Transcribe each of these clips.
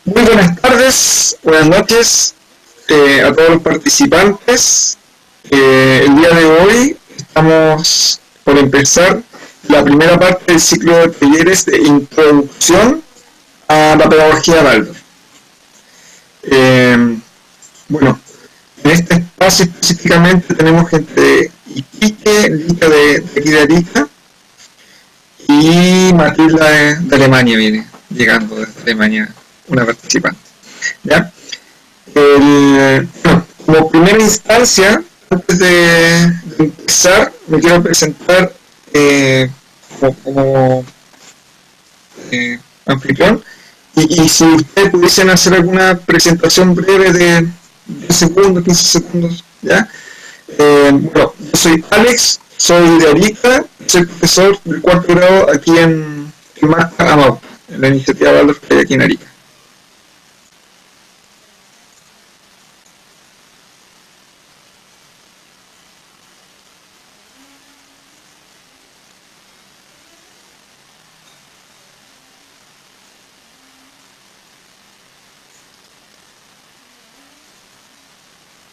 Muy buenas tardes, buenas noches a todos los participantes. El día de hoy estamos por empezar la primera parte del ciclo de talleres de introducción a la pedagogía Waldorf. Eh, bueno, en este espacio específicamente tenemos gente de Iquique, Lita de aquí de Arica y Matilda de Alemania viene llegando desde Alemania, una participante. ¿Ya? Bueno, como primera instancia, antes de empezar, me quiero presentar como anfitrión y si ustedes pudiesen hacer alguna presentación breve de 10 segundos, 15 segundos, ¿ya? Bueno, yo soy Alex, soy de Arica, soy profesor del cuarto grado aquí en Marca Amauta, en la iniciativa Waldorf que hay aquí en Arica.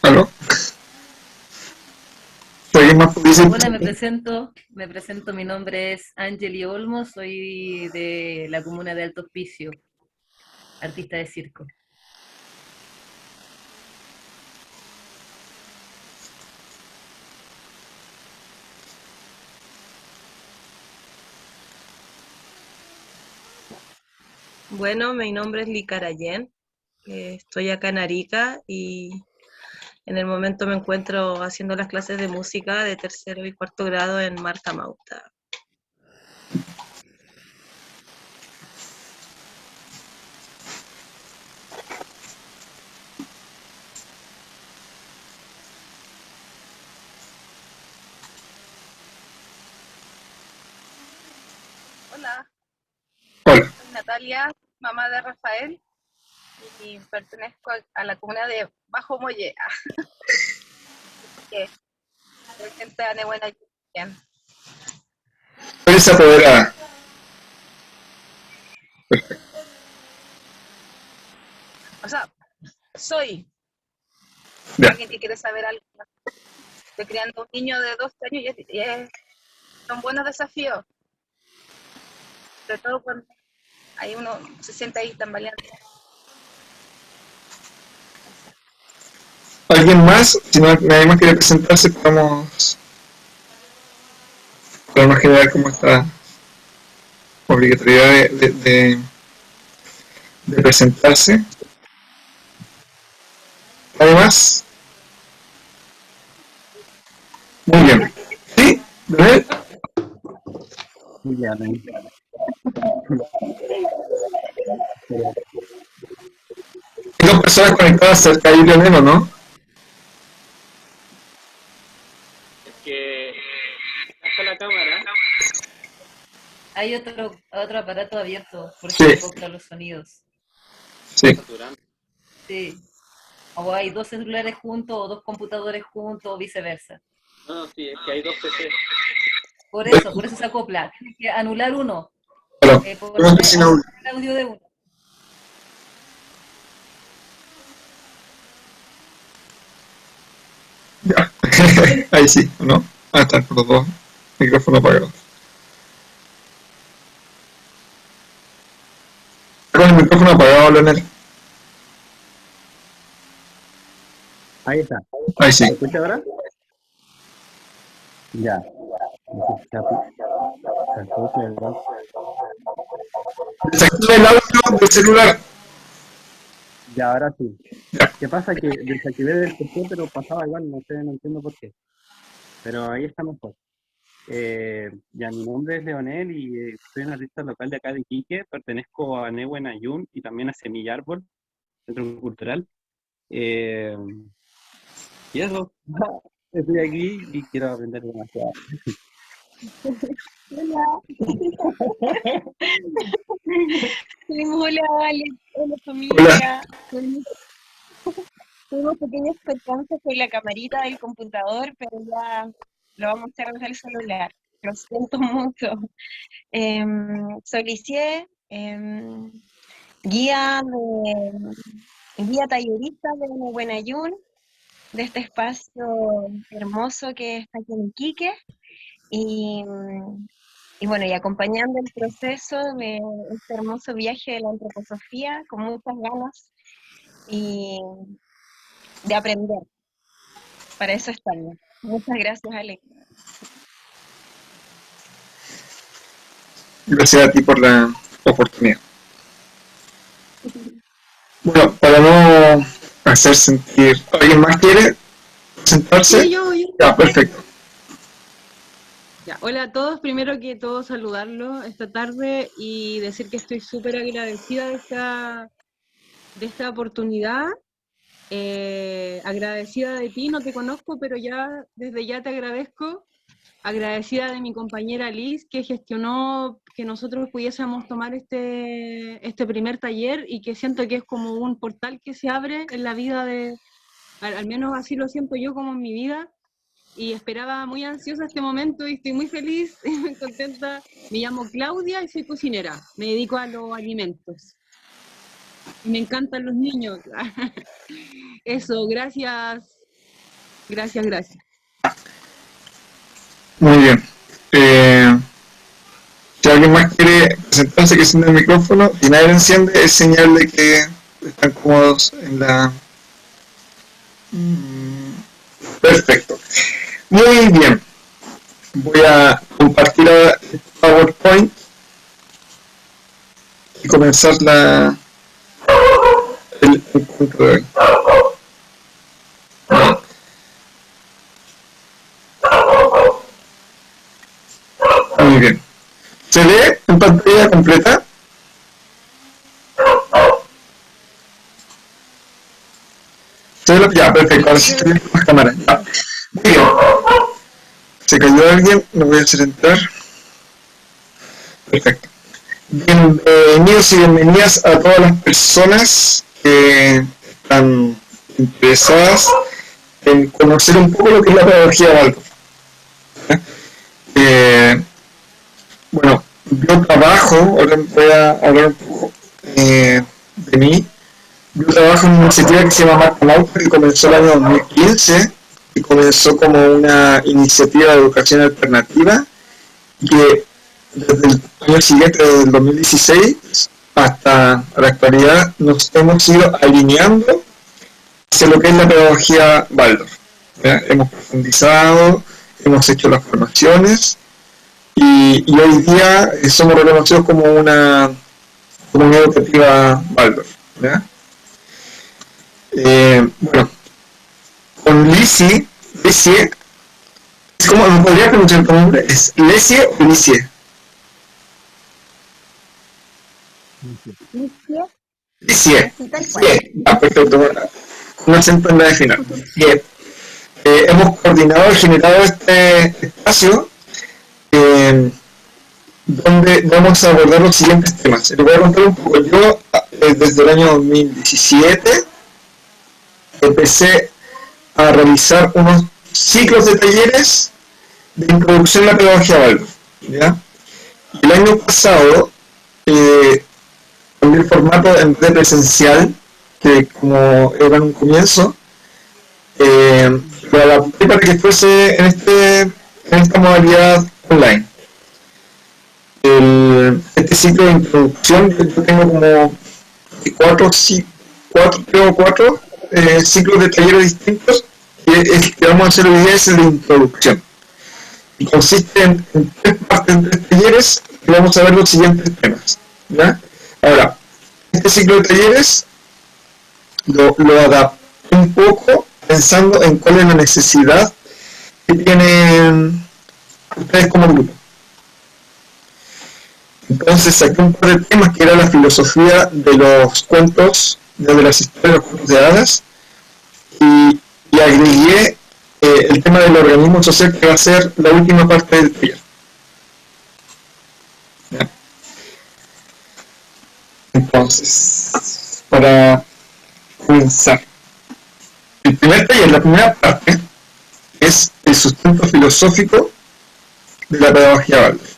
¿Aló? ¿Alguien más pudiese? Hola, me presento, mi nombre es Angeli Olmo, soy de la comuna de Alto Hospicio, artista de circo. Bueno, mi nombre es Licarayen, estoy acá en Arica y en el momento me encuentro haciendo las clases de música de tercero y cuarto grado en Marca Mauta. Hola, Hola. soy Natalia, mamá de Rafael, y pertenezco a la comuna de Bajo Molle, que es gente de Nebuena y bien. Eres apoderada. O sea, soy Ya. alguien que quiere saber algo. Estoy criando un niño de 12 años son buenos desafíos, sobre todo cuando hay uno se siente ahí tambaleando. ¿Alguien más? Si no, nadie más quiere presentarse, podemos generar como esta obligatoriedad de presentarse. Además, muy bien. ¿Sí? ¿Daniel? Ya, Hay dos personas conectadas cerca de Lionel, ¿o no? es que hasta la cámara. Hay otro aparato abierto, por eso Sí, se cortan los sonidos. sí. Saturando. Sí, o hay dos celulares juntos, o dos computadores juntos, o viceversa. No, sí, es que hay dos PC. Por eso se acopla. Tienes que anular uno, Pero, ¿cómo está poner, sin audio? anular el audio de uno. Ya. Ahí sí, ¿no? Ah, están los dos micrófonos apagados. Está con el micrófono apagado, Leonel. Ahí está. Ahí sí. ¿Se escucha ahora? Ya. Desactiva el audio del celular. Ya, ahora sí. Ya. ¿Qué pasa? Que desactivé del PC, pero pasaba igual, no sé, no entiendo por qué. Pero ahí está mejor. Ya, mi nombre es Leonel y soy un artista local de acá de Iquique. Pertenezco a Nehuen Ayun y también a Semilla Árbol, Centro Cultural. Eh, y eso, estoy aquí y quiero aprender demasiado. Hola, hola, Vale, hola Hola. familia. Tuvimos pequeños percances con la camarita del computador, pero ya lo vamos a hacer desde el celular. Lo siento mucho. Soy Licie, guía tallerista de Buenayún, de este espacio hermoso que está aquí en Iquique, y bueno, y acompañando el proceso de este hermoso viaje de la antroposofía con muchas ganas y de aprender. Para eso estamos. Muchas gracias, Alex. Gracias a ti por la oportunidad. Bueno, para no hacer sentir... ¿Alguien más quiere presentarse? Sí, yo. Ya, perfecto. Ya, hola a todos, primero que todo saludarlos esta tarde y decir que estoy súper agradecida de esta oportunidad, agradecida de ti, no te conozco, pero desde ya te agradezco, agradecida de mi compañera Liz, que gestionó que nosotros pudiésemos tomar este primer taller y que siento que es como un portal que se abre en la vida al menos así lo siento yo como en mi vida, y esperaba muy ansiosa este momento y estoy muy feliz y muy contenta. Me llamo Claudia y soy cocinera, me dedico a los alimentos. Y me encantan los niños. Eso, gracias. Gracias. Muy bien. Si alguien más quiere presentarse, que encienda el micrófono. Si nadie lo enciende, es señal de que están cómodos en la... Perfecto. Muy bien. Voy a compartir ahora el PowerPoint y comenzar el encuentro de hoy. Muy bien. ¿Se ve en pantalla completa? ¿Se ve ya, perfecto. Ahora sí estoy viendo las cámaras. Ya. Muy bien. ¿Se cayó alguien? Lo voy a hacer entrar. Perfecto. Bienvenidos y bienvenidas a todas las personas que están interesadas en conocer un poco lo que es la pedagogía de Waldorf. Bueno, yo trabajo, ahora voy a hablar un poco de mí. Yo trabajo en una iniciativa que se llama Marca Nauta, que comenzó el año 2015 y comenzó como una iniciativa de educación alternativa que desde el año siguiente, desde el 2016 hasta la actualidad, nos hemos ido alineando hacia lo que es la pedagogía Waldorf. Hemos profundizado, hemos hecho las formaciones y hoy día somos reconocidos como una comunidad educativa Waldorf. Bueno, con Lisie, ¿cómo me podría pronunciar tu nombre? ¿Es Lisie o Lisie? Lisie. Ya, perfecto. Un acento en la de final. Hemos coordinado y generado este espacio donde vamos a abordar los siguientes temas. Les voy a contar un poco. Yo, desde el año 2017, empecé a realizar unos ciclos de talleres de introducción a la pedagogía Waldorf. ¿Ya? El año pasado cambié el formato en vez de presencial, que como era en un comienzo, lo adapté para que fuese en esta modalidad online. Este ciclo de introducción, yo tengo como cuatro ciclos de talleres distintos, que el que vamos a hacer hoy día es el de introducción. Y consiste en 3 partes, en 3 talleres, que vamos a ver los siguientes temas. ¿Ya? Ahora, este ciclo de talleres lo adapté un poco pensando en cuál es la necesidad que tienen ustedes como grupo. Entonces saqué un par de temas que era la filosofía de los cuentos, de las historias de los cuentos de hadas, y agregué el tema del organismo social, que va a ser la última parte del taller. ¿Ya? Entonces, para comenzar, el primer taller, la primera parte, es el sustento filosófico de la pedagogía Waldorf.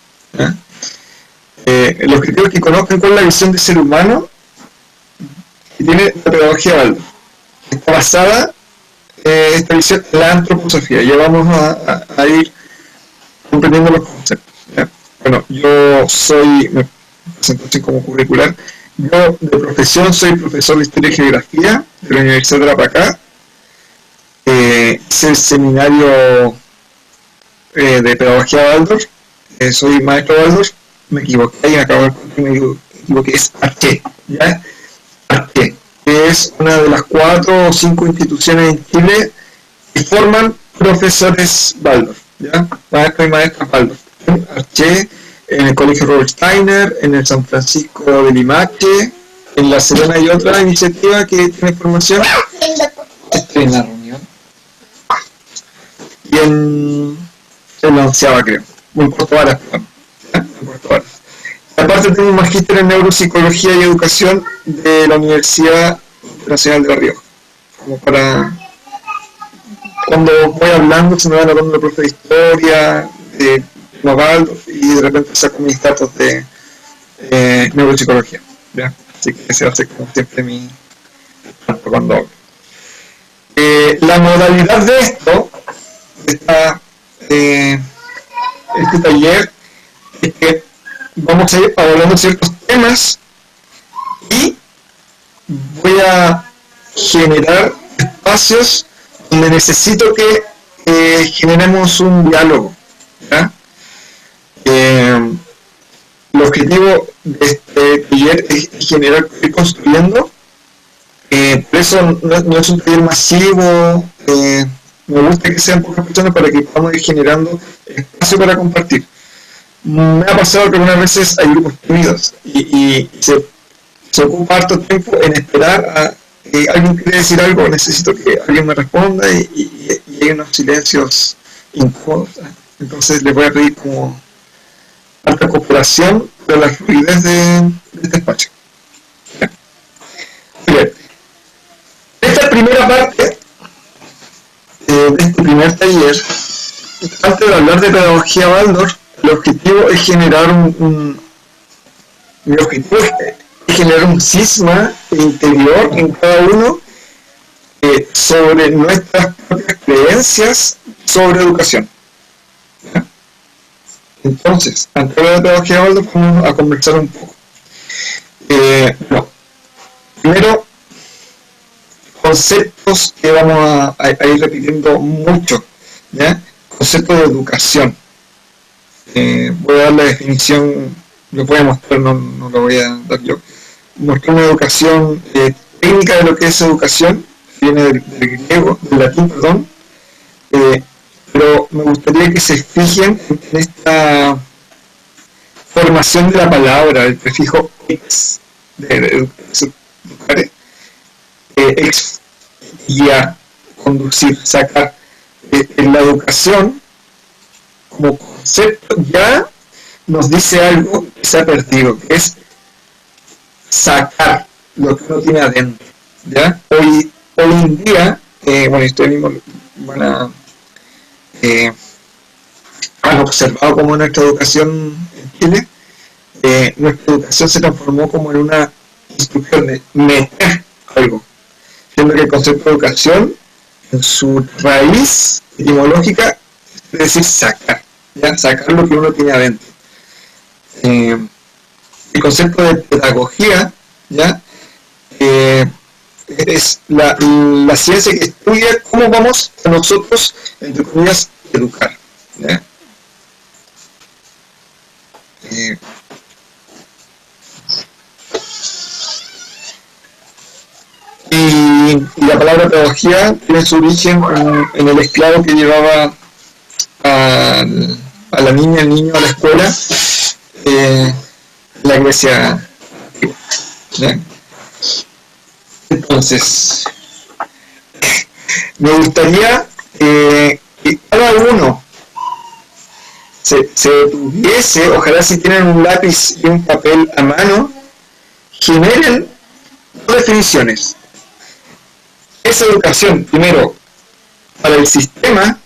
El objetivo es que conozcan cuál es la visión del ser humano que tiene la pedagogía Waldorf. Está basada esta visión en la antroposofía. Ya vamos a ir comprendiendo los conceptos, ¿ya? Bueno, yo soy, me presento así como curricular, yo de profesión soy profesor de Historia y Geografía de la Universidad de Tarapacá. Hice el seminario de Pedagogía Waldorf, soy maestro Waldorf, me equivoqué y acabo de contar, me equivoqué, es Arché, ¿ya? Arché, que es una de las 4 o 5 instituciones en Chile que forman profesores Waldorf, ¿ya? Maestros y maestras Waldorf. Arché, en el Colegio Robert Steiner, en el San Francisco de Limache, en La Serena hay otra iniciativa que tiene formación. Estoy en la reunión. Y en la onceava, creo. En Puerto Varas, perdón. En Puerto Varas. Aparte tengo un magíster en Neuropsicología y Educación de la Universidad Nacional de La Rioja. Como para... Cuando voy hablando se me van hablando de profe de historia, de global, y de repente saco mis datos de neuropsicología, ¿ya? Así que ese va a ser como siempre mi cuando hablo. La modalidad de esto, este taller, es que vamos a ir hablando ciertos temas y voy a generar espacios donde necesito que generemos un diálogo, ¿ya? El objetivo de este taller es generar, ir construyendo, por eso no es un taller masivo, me gusta que sean pocas personas para que podamos ir generando espacio para compartir. Me ha pasado que algunas veces hay grupos tímidos y se ocupa harto tiempo en esperar a que alguien quiere decir algo, necesito que alguien me responda y hay unos silencios incómodos. Entonces les voy a pedir como alta cooperación de la fluidez de este espacio. Bien. Esta primera parte de este primer taller, antes de hablar de pedagogía Waldorf, el objetivo es generar mi objetivo es generar un cisma interior en cada uno sobre nuestras propias creencias sobre educación. ¿Ya? Entonces, antes de la pedagogía Waldorf, vamos a conversar un poco. Bueno, primero, conceptos que vamos a ir repitiendo mucho, ¿ya? Concepto de educación. Voy a dar la definición, lo voy a mostrar, no lo voy a dar yo. Mostrar una educación técnica de lo que es educación, viene del griego, del latín, perdón, pero me gustaría que se fijen en esta formación de la palabra, el prefijo ex, de educar, ex, guiar, conducir, sacar. En la educación, como concepto, ya nos dice algo que se ha perdido, que es sacar lo que uno tiene adentro, ¿ya? Hoy en día, bueno, ustedes mismos han observado como nuestra educación en Chile, nuestra educación se transformó como en una instrucción de meter algo, siendo que el concepto de educación, en su raíz etimológica, es decir, sacar, ¿ya? Sacar lo que uno tiene adentro. El concepto de pedagogía, ¿ya? Es la ciencia que estudia cómo vamos a nosotros, entre comillas, educar, ¿ya? Y la palabra pedagogía tiene su origen en el esclavo que llevaba a la niña, al niño a la escuela, la Grecia antigua, ¿ya? Entonces, me gustaría que cada uno se detuviese, ojalá si tienen un lápiz y un papel a mano, generen dos definiciones. Esa educación, primero, para el sistema,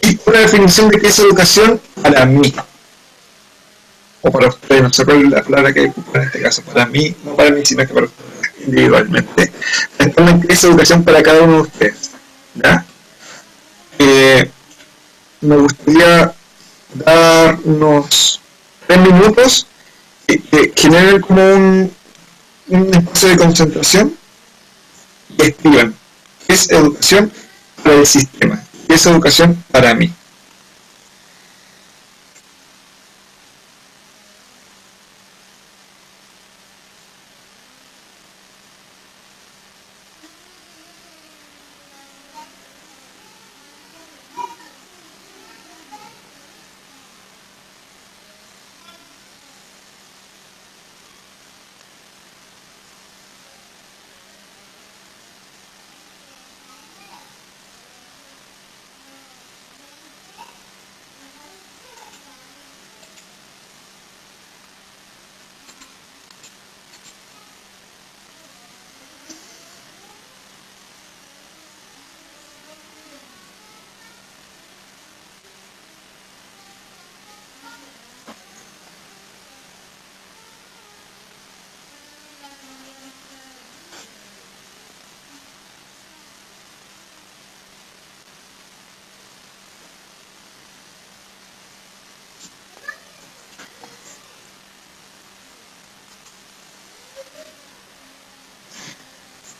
y una definición de qué es educación para mí. O para ustedes, no sé cuál es la palabra que ocupa en este caso, para mí, no para mí, sino que para ustedes. individualmente. Actualmente es educación para cada uno de ustedes, ¿ya? Me gustaría dar unos 3 minutos que generen como un espacio de concentración y escriban qué es educación para el sistema, qué es educación para mí.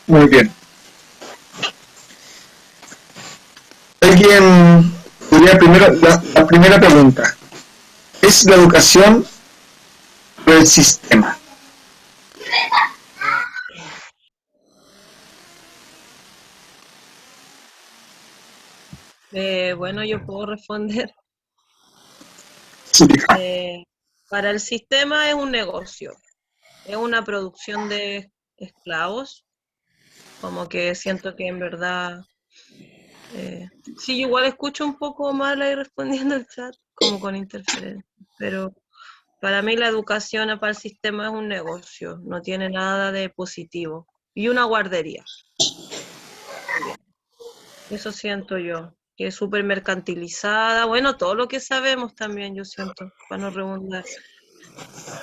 Muy bien. ¿Alguien diría primero la primera pregunta? ¿Es la educación o el sistema? Bueno, yo puedo responder. Sí. Para el sistema es un negocio, es una producción de esclavos, como que siento que en verdad, sí, yo igual escucho un poco mal ahí respondiendo el chat, como con interferencia, pero para mí la educación para el sistema es un negocio, no tiene nada de positivo, y una guardería. Eso siento yo, que es súper mercantilizada, bueno, todo lo que sabemos también, yo siento, para no redundar.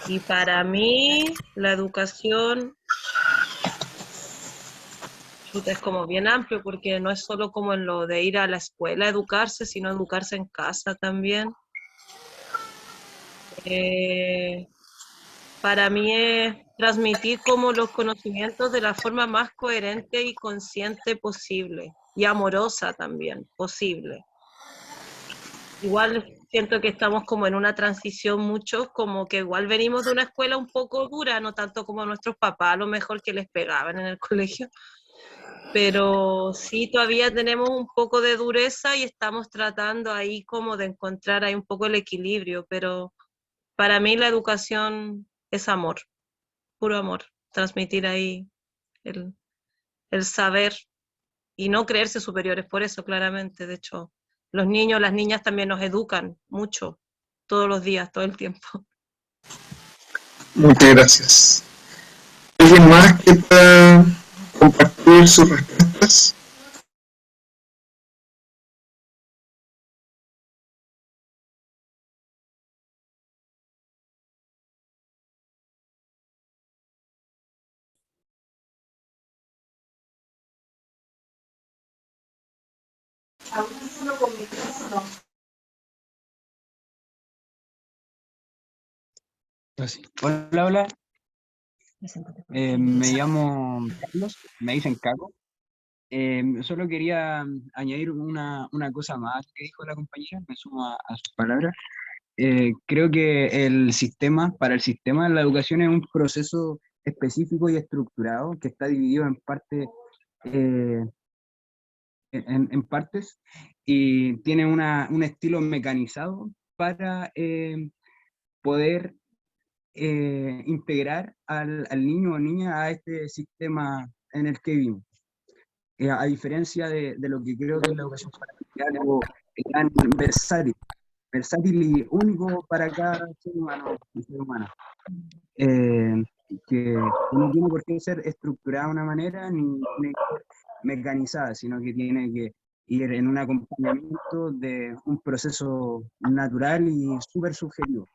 Y para mí, la educación chuta, es como bien amplio, porque no es solo como en lo de ir a la escuela a educarse, sino educarse en casa también. Para mí es transmitir como los conocimientos de la forma más coherente y consciente posible, y amorosa también, posible. Igual siento que estamos como en una transición muchos, como que igual venimos de una escuela un poco dura, no tanto como nuestros papás, a lo mejor que les pegaban en el colegio, pero sí todavía tenemos un poco de dureza y estamos tratando ahí como de encontrar ahí un poco el equilibrio, pero para mí la educación es amor, puro amor, transmitir ahí el, el saber y no creerse superiores por eso, claramente. De hecho, los niños, las niñas también nos educan mucho, todos los días, todo el tiempo. Muchas gracias. ¿Alguien más que pueda compartir sus respuestas? Hola, hola. Me llamo Carlos, me dicen Caco. Solo quería añadir una cosa más que dijo la compañera, me sumo a sus palabras. Creo que para el sistema de la educación es un proceso específico y estructurado que está dividido en eh, en partes y tiene un estilo mecanizado para poder integrar al niño o niña a este sistema en el que vivimos. A diferencia de lo que creo que es la educación fundamental, algo tan versátil y único para cada ser humano y ser humana. Que no tiene por qué ser estructurada de una manera ni tiene que ser mecanizada, sino que tiene que ir en un acompañamiento de un proceso natural y súper subjetivo.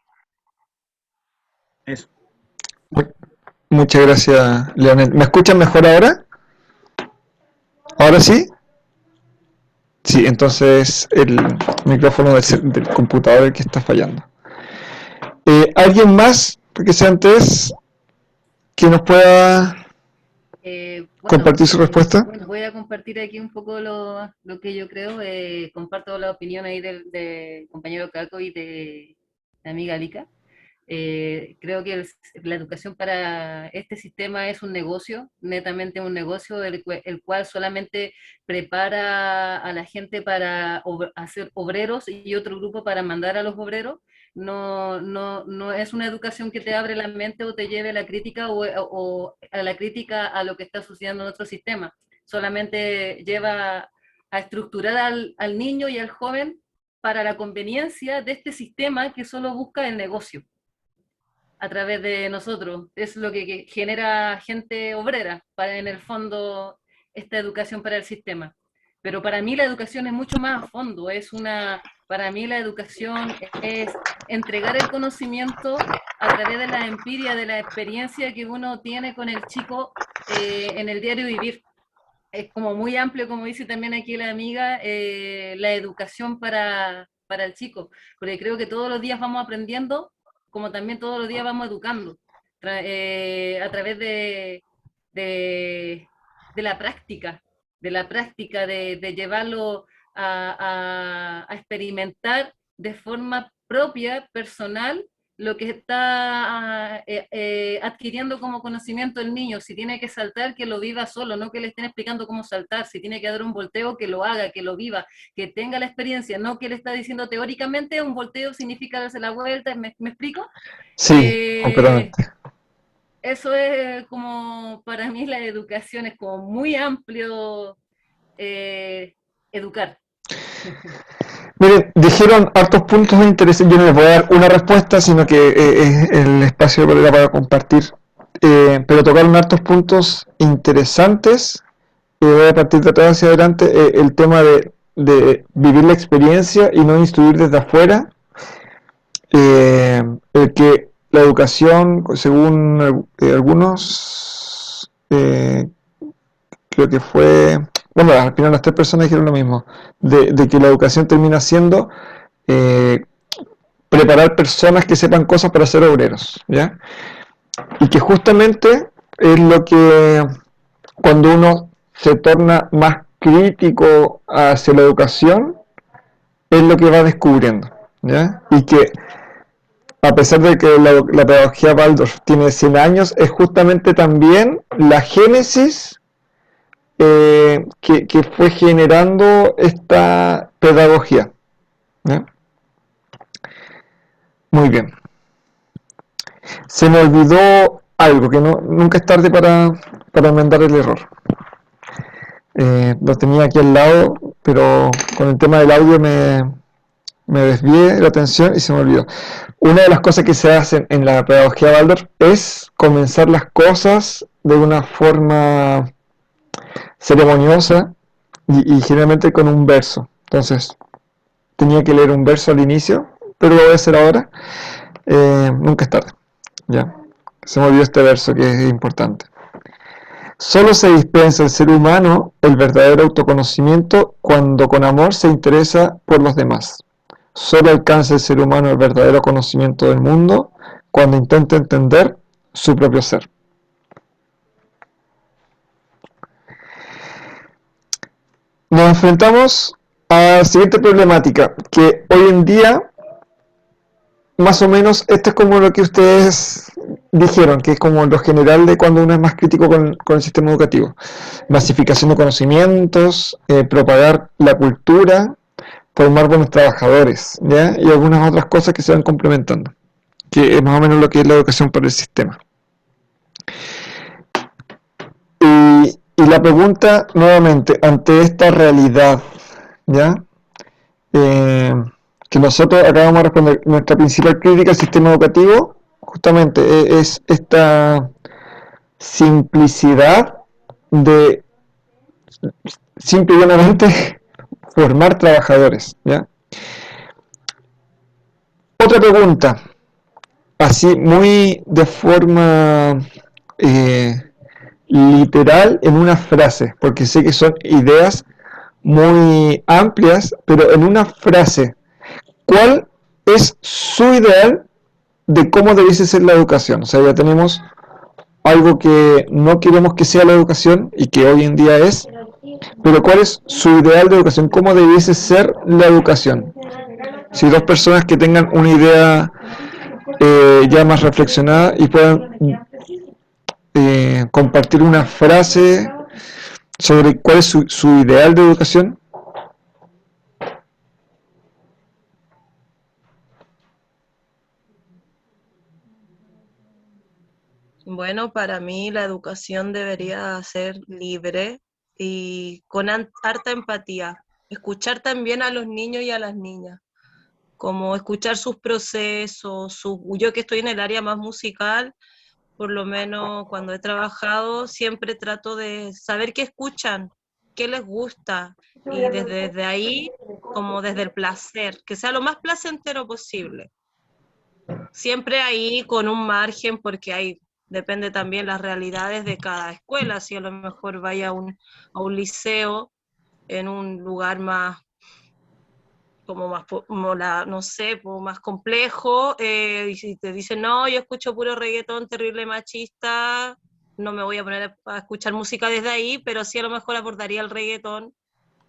Eso. Muchas gracias, Leonel. ¿Me escuchan mejor ahora? ¿Ahora sí? Sí, entonces el micrófono del computador es el que está fallando. ¿Alguien más, que sea antes, que nos pueda compartir su respuesta? Bueno, voy a compartir aquí un poco lo que yo creo. Comparto la opinión ahí del compañero Caco y de la amiga Lika. Creo que la educación para este sistema es un negocio, netamente un negocio, el cual solamente prepara a la gente para hacer obreros y otro grupo para mandar a los obreros. No es una educación que te abre la mente o te lleve a la crítica o a la crítica a lo que está sucediendo en otro sistema. Solamente lleva a estructurar al niño y al joven para la conveniencia de este sistema que solo busca el negocio a través de nosotros. Es lo que genera gente obrera, para en el fondo esta educación para el sistema. Pero para mí la educación es mucho más a fondo, para mí la educación es entregar el conocimiento a través de la empiria, de la experiencia que uno tiene con el chico en el diario vivir. Es como muy amplio, como dice también aquí la amiga, la educación para el chico, porque creo que todos los días vamos aprendiendo, como también todos los días vamos educando, a través de la práctica, de llevarlo a experimentar de forma propia, personal, lo que está adquiriendo como conocimiento el niño. Si tiene que saltar, que lo viva solo, no que le estén explicando cómo saltar. Si tiene que dar un volteo, que lo haga, que lo viva, que tenga la experiencia, no que le está diciendo teóricamente un volteo significa darse la vuelta. ¿Me explico? Sí, completamente. Eso es como, para mí la educación es como muy amplio educar. Miren, dijeron hartos puntos de interés. Yo no les voy a dar una respuesta, sino que el espacio era para compartir. Pero tocaron hartos puntos interesantes. Voy a partir de atrás hacia adelante. El tema de vivir la experiencia y no instruir desde afuera. El que la educación, según algunos, creo que fue... Bueno, al final las tres personas dijeron lo mismo, de que la educación termina siendo preparar personas que sepan cosas para ser obreros, ¿ya? Y que justamente es lo que cuando uno se torna más crítico hacia la educación, es lo que va descubriendo, ¿ya? Y que a pesar de que la pedagogía Waldorf tiene 100 años, es justamente también la génesis que fue generando esta pedagogía. ¿Eh? Muy bien. Se me olvidó algo, que nunca es tarde para enmendar el error. Lo tenía aquí al lado, pero con el tema del audio me desvié la atención y se me olvidó. Una de las cosas que se hacen en la pedagogía Waldorf es comenzar las cosas de una forma ceremoniosa y generalmente con un verso. Entonces, tenía que leer un verso al inicio, pero lo voy a hacer ahora. Nunca es tarde. Ya. Se me olvidó este verso que es importante. Solo se dispensa al ser humano el verdadero autoconocimiento cuando con amor se interesa por los demás. Solo alcanza el ser humano el verdadero conocimiento del mundo cuando intenta entender su propio ser. Nos enfrentamos a la siguiente problemática, que hoy en día, más o menos, esto es como lo que ustedes dijeron, que es como lo general de cuando uno es más crítico con el sistema educativo. Masificación de conocimientos, propagar la cultura, formar buenos trabajadores, ¿ya? Y algunas otras cosas que se van complementando, que es más o menos lo que es la educación para el sistema. Y la pregunta, nuevamente, ante esta realidad, ¿ya? Que nosotros acabamos de responder, nuestra principal crítica al sistema educativo, justamente es esta simplicidad de, simple y llanamente, formar trabajadores, ¿ya? Otra pregunta, así muy de forma literal en una frase, porque sé que son ideas muy amplias, pero en una frase, ¿cuál es su ideal de cómo debiese ser la educación? O sea, ya tenemos algo que no queremos que sea la educación y que hoy en día es, pero ¿cuál es su ideal de educación? ¿Cómo debiese ser la educación? Si dos personas que tengan una idea ya más reflexionada y puedan compartir una frase sobre cuál es su ideal de educación. Bueno, para mí la educación debería ser libre y con harta empatía. Escuchar también a los niños y a las niñas, como escuchar sus procesos, yo que estoy en el área más musical, por lo menos cuando he trabajado, siempre trato de saber qué escuchan, qué les gusta, y desde ahí, como desde el placer, que sea lo más placentero posible. Siempre ahí con un margen, porque depende también las realidades de cada escuela, si a lo mejor vaya a un liceo en un lugar más no sé, como más complejo, y si te dicen, no, yo escucho puro reggaetón terrible machista, no me voy a poner a escuchar música desde ahí, pero sí a lo mejor abordaría el reggaetón,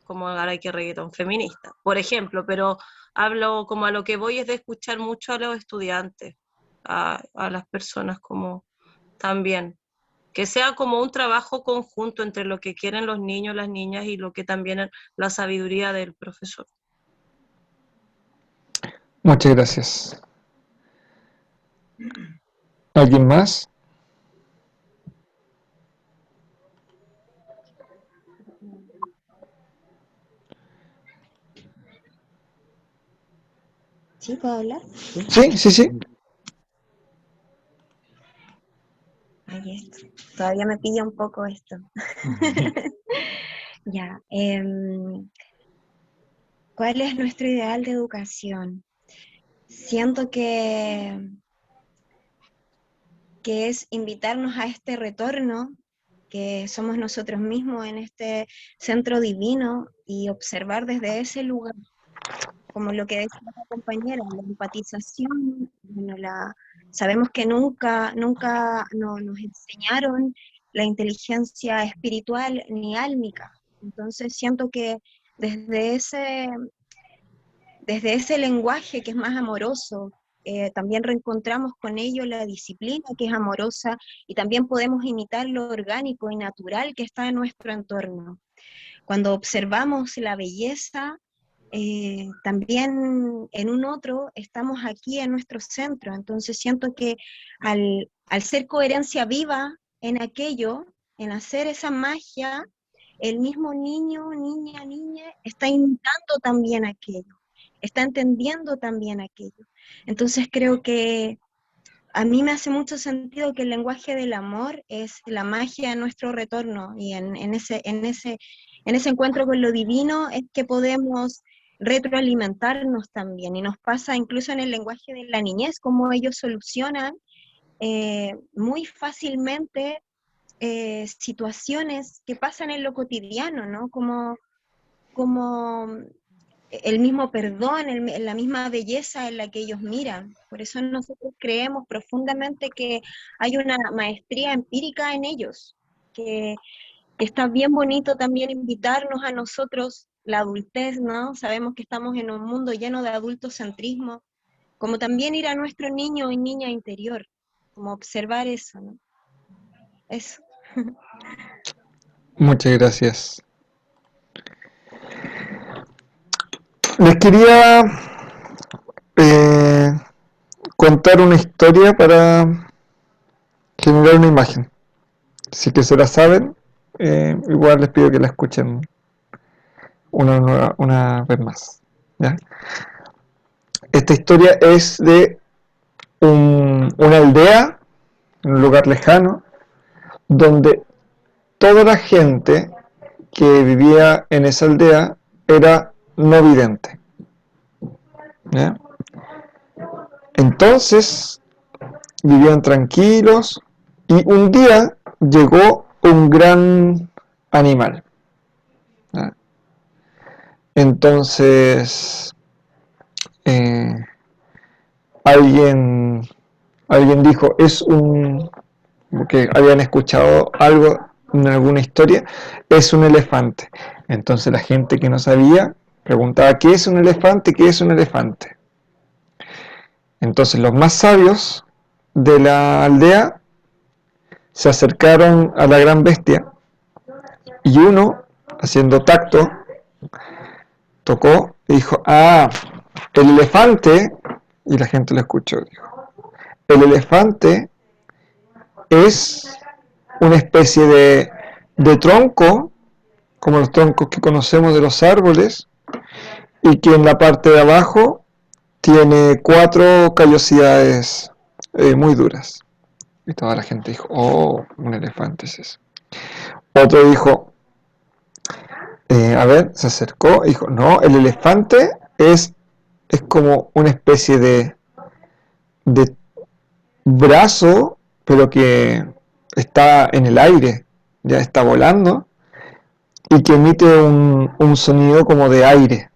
como ahora hay que reggaetón feminista, por ejemplo, pero hablo como a lo que voy es de escuchar mucho a los estudiantes, a las personas como también, que sea como un trabajo conjunto entre lo que quieren los niños, las niñas y lo que también es la sabiduría del profesor. Muchas gracias. ¿Alguien más? ¿Sí puedo hablar? Sí, sí, sí. Ay, esto. Todavía me pilla un poco esto. Ya. ¿Cuál es nuestro ideal de educación? Siento que es invitarnos a este retorno, que somos nosotros mismos en este centro divino, y observar desde ese lugar, como lo que decía la compañera, la empatización. Bueno, sabemos que nunca nos enseñaron la inteligencia espiritual ni álmica, entonces siento que desde ese lenguaje que es más amoroso, también reencontramos con ello la disciplina que es amorosa, y también podemos imitar lo orgánico y natural que está en nuestro entorno. Cuando observamos la belleza, también en un otro estamos aquí en nuestro centro, entonces siento que al ser coherencia viva en aquello, en hacer esa magia, el mismo niño, niña, está imitando también aquello, está entendiendo también aquello. Entonces creo que a mí me hace mucho sentido que el lenguaje del amor es la magia en nuestro retorno, y en ese encuentro con lo divino es que podemos retroalimentarnos también, y nos pasa incluso en el lenguaje de la niñez, cómo ellos solucionan muy fácilmente situaciones que pasan en lo cotidiano, ¿no? Como el mismo perdón, la misma belleza en la que ellos miran. Por eso nosotros creemos profundamente que hay una maestría empírica en ellos, que está bien bonito también invitarnos a nosotros, la adultez, ¿no? Sabemos que estamos en un mundo lleno de adultocentrismo, como también ir a nuestro niño y niña interior, como observar eso, ¿no? Eso. Muchas gracias. Les quería contar una historia para generar una imagen. Si que se la saben, igual les pido que la escuchen una vez más, ¿ya? Esta historia es de una aldea, en un lugar lejano, donde toda la gente que vivía en esa aldea era no vidente, ¿ya? Entonces vivían tranquilos, Y un día llegó un gran animal. ¿Ya? Entonces, alguien dijo, porque habían escuchado algo en alguna historia, es un elefante. Entonces la gente que no sabía preguntaba, ¿qué es un elefante? ¿Qué es un elefante? Entonces los más sabios de la aldea se acercaron a la gran bestia y uno, haciendo tacto, tocó y dijo, el elefante, y la gente lo escuchó, dijo, el elefante es una especie de tronco, como los troncos que conocemos de los árboles, y que en la parte de abajo tiene 4 callosidades muy duras. Y toda la gente dijo, oh, un elefante es eso. Otro dijo, se acercó y dijo, no, el elefante es como una especie de brazo, pero que está en el aire, ya está volando, y que emite un sonido como de aire.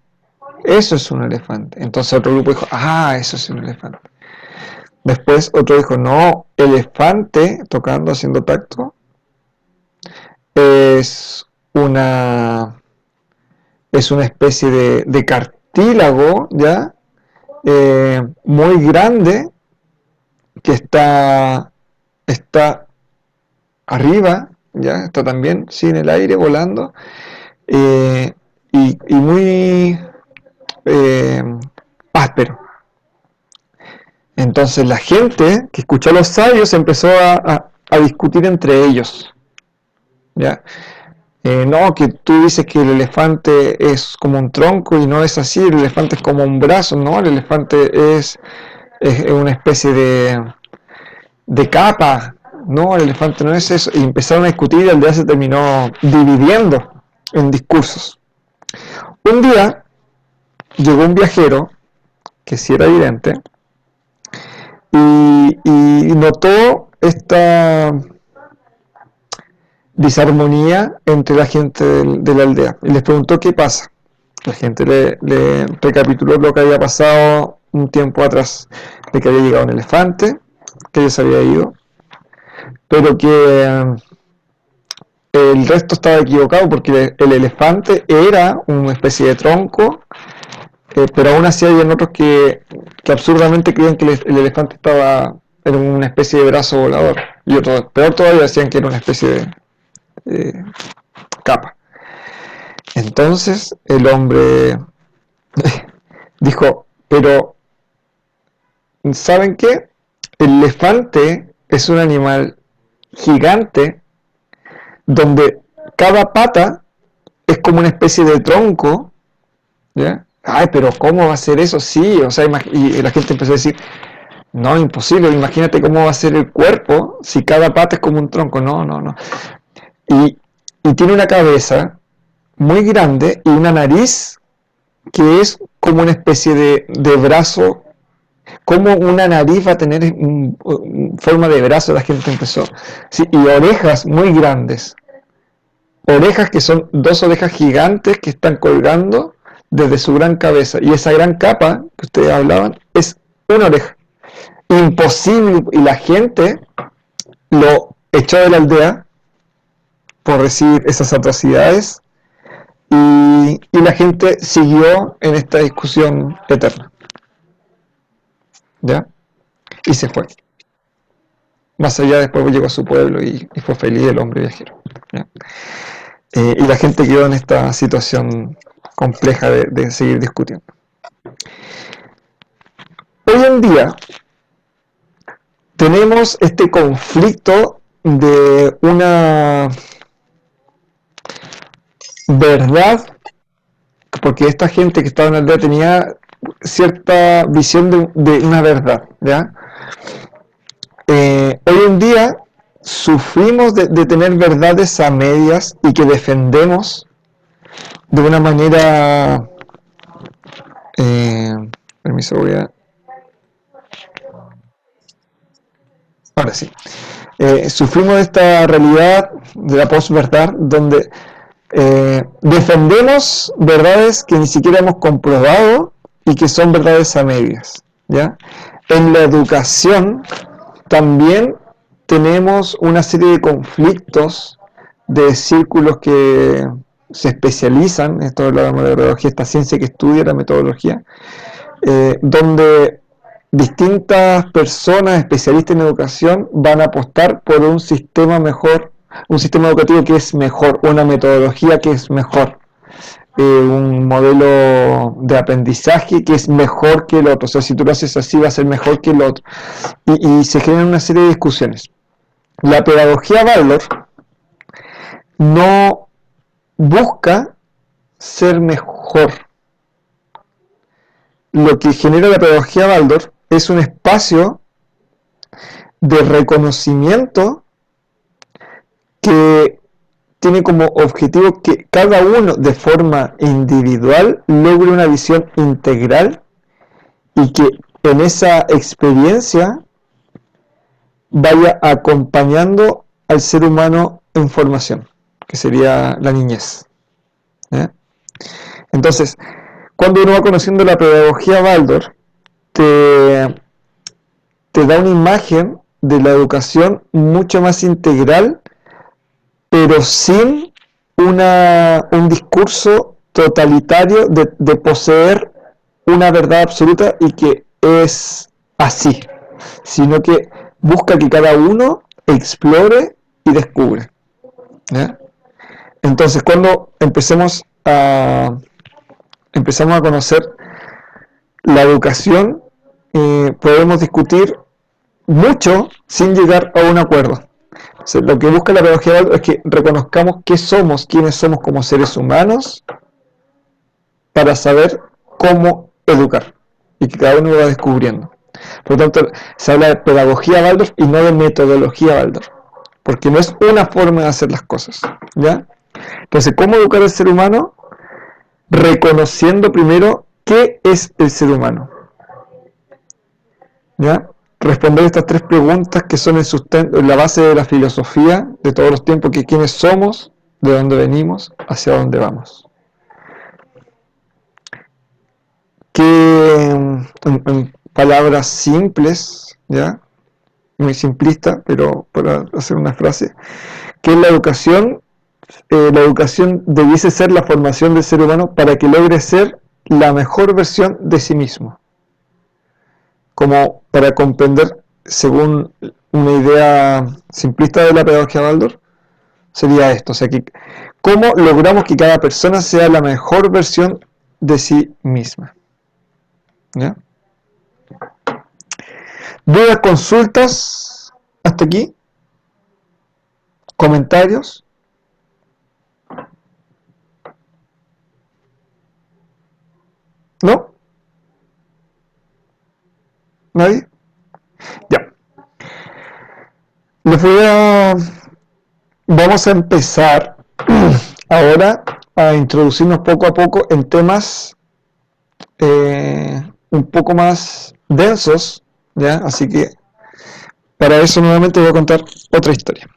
Eso es un elefante. Entonces otro grupo dijo, eso es un elefante. Después otro dijo, no, elefante, tocando, haciendo tacto, es una especie de cartílago, ¿ya? Muy grande, que está arriba, ya está también, sí, en el aire, volando, y muy áspero. Entonces la gente que escuchó a los sabios empezó a discutir entre ellos, ¿ya? No, que tú dices que el elefante es como un tronco y no es así, el elefante es como un brazo, no, el elefante es una especie de capa, no, el elefante no es eso, y empezaron a discutir y la aldea se terminó dividiendo en discursos. Un día llegó un viajero, que sí era evidente, y notó esta disarmonía entre la gente de la aldea, y les preguntó qué pasa. La gente le recapituló lo que había pasado un tiempo atrás, de que había llegado un elefante, que ya se había ido, pero que el resto estaba equivocado porque el elefante era una especie de tronco, pero aún así había otros que absurdamente creían que el elefante era una especie de brazo volador, y otros, peor todavía, decían que era una especie de capa. Entonces el hombre dijo, pero ¿saben qué? El elefante es un animal gigante donde cada pata es como una especie de tronco, ¿ya? Ay, pero ¿cómo va a ser eso? Sí, o sea, y la gente empezó a decir, no, imposible, imagínate cómo va a ser el cuerpo si cada pata es como un tronco, no. Y tiene una cabeza muy grande y una nariz que es como una especie de brazo. ¿Cómo una nariz va a tener forma de brazo? La gente empezó. Sí, y orejas muy grandes. Orejas que son 2 orejas gigantes que están colgando desde su gran cabeza. Y esa gran capa que ustedes hablaban es una oreja. Imposible. Y la gente lo echó de la aldea por decir esas atrocidades. Y la gente siguió en esta discusión eterna. ¿Ya? Y se fue. Más allá, después llegó a su pueblo y fue feliz el hombre viajero, ¿ya? Y la gente quedó en esta situación compleja de seguir discutiendo. Hoy en día tenemos este conflicto de una verdad, porque esta gente que estaba en la aldea tenía cierta visión de una verdad, ¿ya? Hoy en día sufrimos de tener verdades a medias y que defendemos de una manera, permiso, ahora sí, Sufrimos de esta realidad de la posverdad, donde defendemos verdades que ni siquiera hemos comprobado y que son verdades a medias, ¿ya? En la educación también tenemos una serie de conflictos de círculos que se especializan, esto es la metodología, esta ciencia que estudia la metodología, donde distintas personas especialistas en educación van a apostar por un sistema mejor, un sistema educativo que es mejor, una metodología que es mejor, un modelo de aprendizaje que es mejor que el otro. O sea, si tú lo haces así va a ser mejor que el otro. Y se generan una serie de discusiones. La pedagogía Waldorf no busca ser mejor. Lo que genera la pedagogía Waldorf es un espacio de reconocimiento que tiene como objetivo que cada uno de forma individual logre una visión integral y que en esa experiencia vaya acompañando al ser humano en formación, que sería la niñez. Entonces, cuando uno va conociendo la pedagogía Waldorf, te da una imagen de la educación mucho más integral, pero sin un discurso totalitario de poseer una verdad absoluta y que es así, sino que busca que cada uno explore y descubre. ¿Ya? Entonces, cuando empezamos a conocer la educación, podemos discutir mucho sin llegar a un acuerdo. O sea, lo que busca la pedagogía es que reconozcamos qué somos, quiénes somos como seres humanos, para saber cómo educar, y que cada uno lo va descubriendo. Por lo tanto, se habla de pedagogía Waldorf y no de metodología Waldorf, porque no es una forma de hacer las cosas, ¿ya? Entonces, ¿cómo educar al ser humano? Reconociendo primero qué es el ser humano, ¿ya? Responder estas tres preguntas que son el sustento, la base de la filosofía de todos los tiempos, que quiénes somos, de dónde venimos, hacia dónde vamos. Que en palabras simples, ¿ya? Muy simplista, pero para hacer una frase, que la educación debiese ser la formación del ser humano para que logre ser la mejor versión de sí mismo. Como para comprender, según una idea simplista de la pedagogía Waldorf, sería esto, o sea, que cómo logramos que cada persona sea la mejor versión de sí misma. ¿Ya? ¿Dudas, consultas hasta aquí? ¿Comentarios? ¿No? ¿Nadie? Ya. Vamos a empezar ahora a introducirnos poco a poco en temas un poco más densos, ¿ya? Así que para eso nuevamente voy a contar otra historia.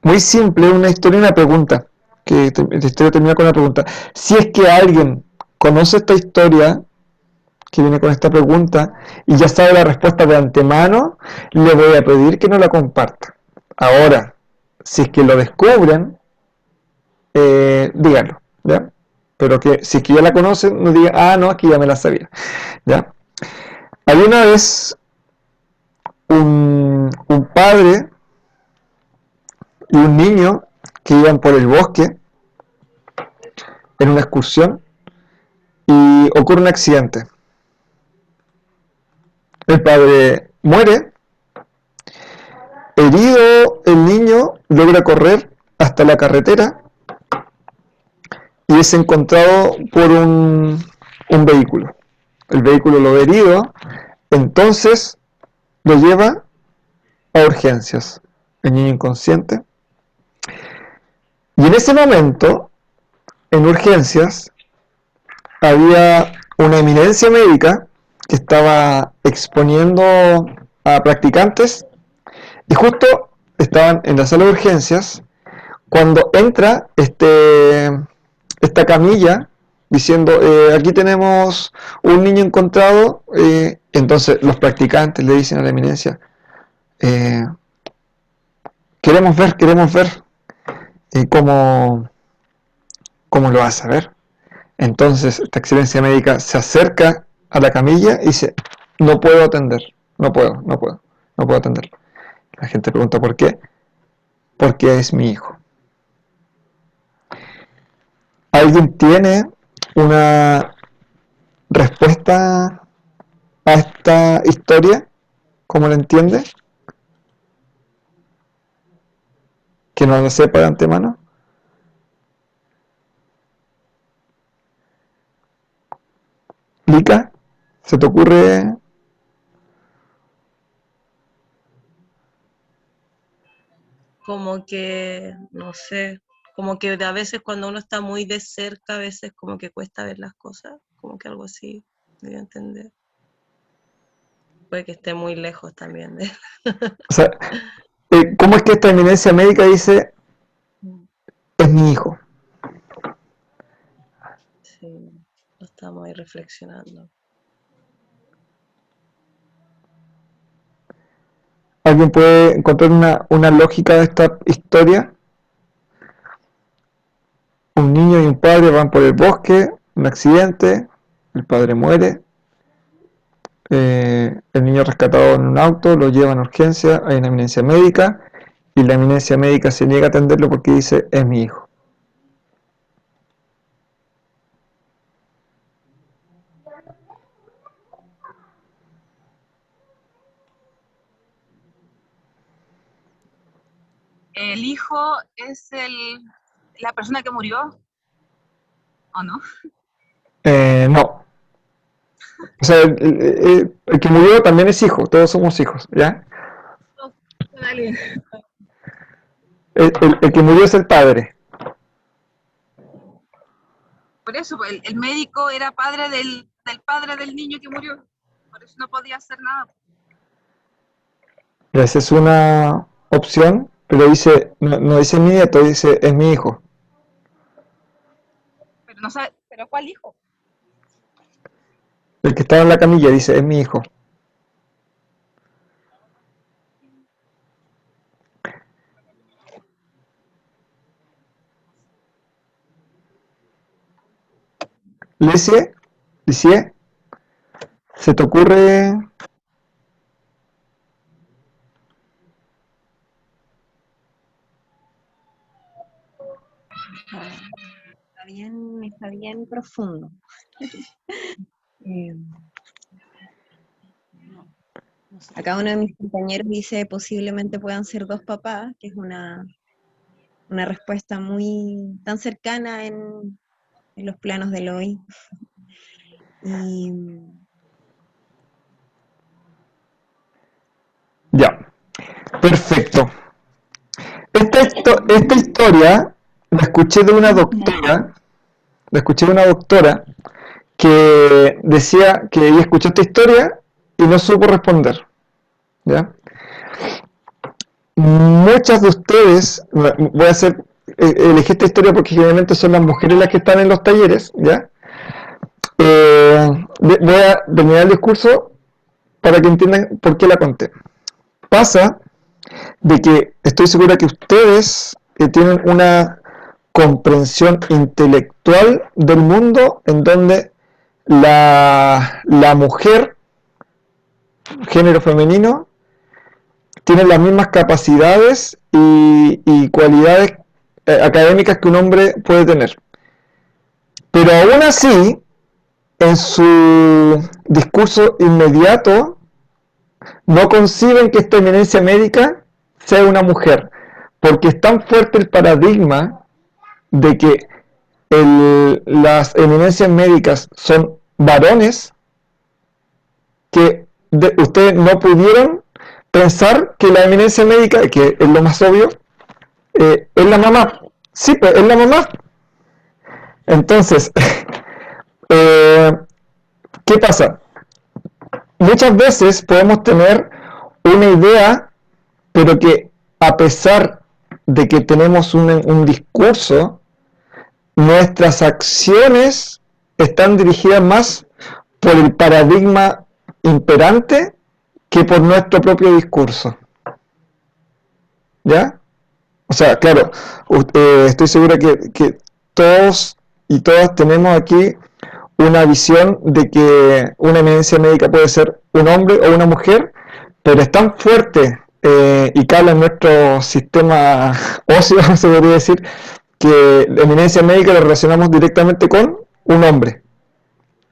Muy simple, una historia y una pregunta. Que la historia termina con una pregunta. Si es que alguien conoce esta historia, que viene con esta pregunta, y ya sabe la respuesta de antemano, le voy a pedir que no la comparta. Ahora, si es que lo descubren, díganlo, ¿ya? Pero que si es que ya la conocen, no digan, ah, no, aquí ya me la sabía, ¿ya? Había una vez un padre y un niño que iban por el bosque en una excursión y ocurre un accidente. El padre muere, herido el niño logra correr hasta la carretera y es encontrado por un vehículo. El vehículo lo ve herido, entonces lo lleva a urgencias. El niño inconsciente. Y en ese momento, en urgencias, había una eminencia médica que estaba exponiendo a practicantes y justo estaban en la sala de urgencias cuando entra esta camilla diciendo, aquí tenemos un niño encontrado. Entonces los practicantes le dicen a la eminencia, queremos ver cómo lo vas a ver. Entonces esta excelencia médica se acerca a la camilla y dice, no puedo atender, no puedo atender. La gente pregunta ¿por qué? Porque es mi hijo. ¿Alguien tiene una respuesta a esta historia? ¿Cómo la entiende? ¿Que no lo sepa de antemano? ¿Lica? ¿Se te ocurre? Como que, no sé, como que a veces cuando uno está muy de cerca, a veces como que cuesta ver las cosas, como que algo así, me voy a entender. Puede que esté muy lejos también de... O sea, ¿cómo es que esta eminencia médica dice, es mi hijo? Sí, lo estamos ahí reflexionando. ¿Alguien puede encontrar una lógica de esta historia? Un niño y un padre van por el bosque, un accidente, el padre muere, el niño rescatado en un auto, lo llevan a urgencia, hay una eminencia médica, y la eminencia médica se niega a atenderlo porque dice, es mi hijo. ¿El hijo es la persona que murió o no? No. O sea, el que murió también es hijo, todos somos hijos, ¿ya? Dale. El que murió es el padre. Por eso, el médico era padre del padre del niño que murió. Por eso no podía hacer nada. Esa es una opción, pero dice, no dice mi nieto, dice, es mi hijo. Pero no sabe, ¿pero cuál hijo? El que estaba en la camilla dice, es mi hijo. Licie, ¿se te ocurre? Está bien profundo. Acá uno de mis compañeros dice posiblemente puedan ser dos papás, que es una respuesta muy tan cercana en los planos del hoy. Y Ya, perfecto. Esta historia la escuché de una doctora que decía que ella escuchó esta historia y no supo responder, ¿ya? Muchas de ustedes, elegí esta historia porque generalmente son las mujeres las que están en los talleres, ¿ya? Voy a terminar el discurso para que entiendan por qué la conté. Pasa de que estoy segura que ustedes tienen una comprensión intelectual del mundo en donde la mujer, género femenino, tiene las mismas capacidades y cualidades académicas que un hombre puede tener. Pero aún así, en su discurso inmediato, no conciben que esta eminencia médica sea una mujer, porque es tan fuerte el paradigma de que las eminencias médicas son varones que ustedes no pudieron pensar que la eminencia médica, que es lo más obvio, es la mamá. Sí, pues es la mamá. Entonces, ¿qué pasa? Muchas veces podemos tener una idea, pero que a pesar de que tenemos un discurso, nuestras acciones están dirigidas más por el paradigma imperante que por nuestro propio discurso. ¿Ya? O sea, claro, estoy seguro que todos y todas tenemos aquí una visión de que una eminencia médica puede ser un hombre o una mujer, pero es tan fuerte y cala en nuestro sistema óseo, se podría decir, que la eminencia médica la relacionamos directamente con un hombre.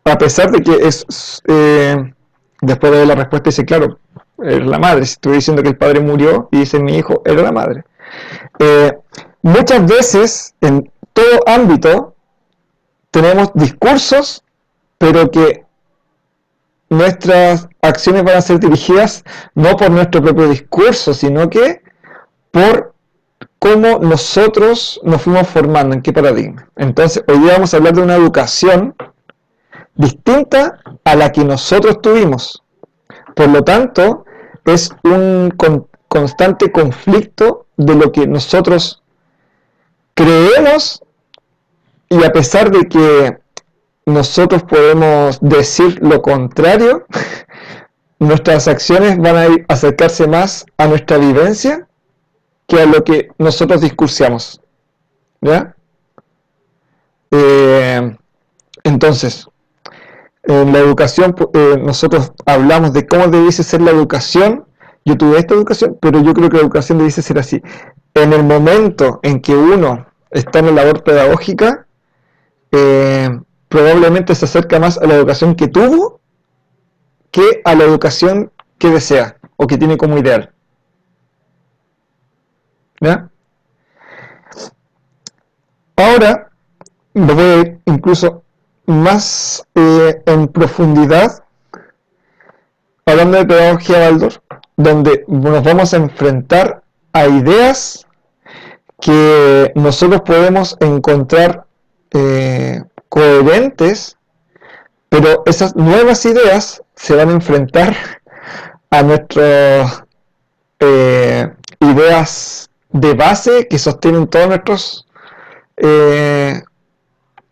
A pesar de que después de ver la respuesta dice, claro, era la madre. Si estoy diciendo que el padre murió y dice mi hijo, era la madre. Muchas veces, en todo ámbito, tenemos discursos, pero que nuestras acciones van a ser dirigidas no por nuestro propio discurso, sino que por cómo nosotros nos fuimos formando, en qué paradigma. Entonces, hoy día vamos a hablar de una educación distinta a la que nosotros tuvimos. Por lo tanto, es un constante conflicto de lo que nosotros creemos, y a pesar de que nosotros podemos decir lo contrario, nuestras acciones van a acercarse más a nuestra vivencia que a lo que nosotros discursiamos. ¿Ya? Entonces, en la educación, nosotros hablamos de cómo debiese ser la educación. Yo tuve esta educación, pero yo creo que la educación debiese ser así. En el momento en que uno está en la labor pedagógica, probablemente se acerca más a la educación que tuvo que a la educación que desea o que tiene como ideal. ¿Ya? Ahora lo voy a ir incluso más en profundidad, hablando de pedagogía Waldorf, donde nos vamos a enfrentar a ideas que nosotros podemos encontrar coherentes, pero esas nuevas ideas se van a enfrentar a nuestras ideas de base que sostienen todos nuestros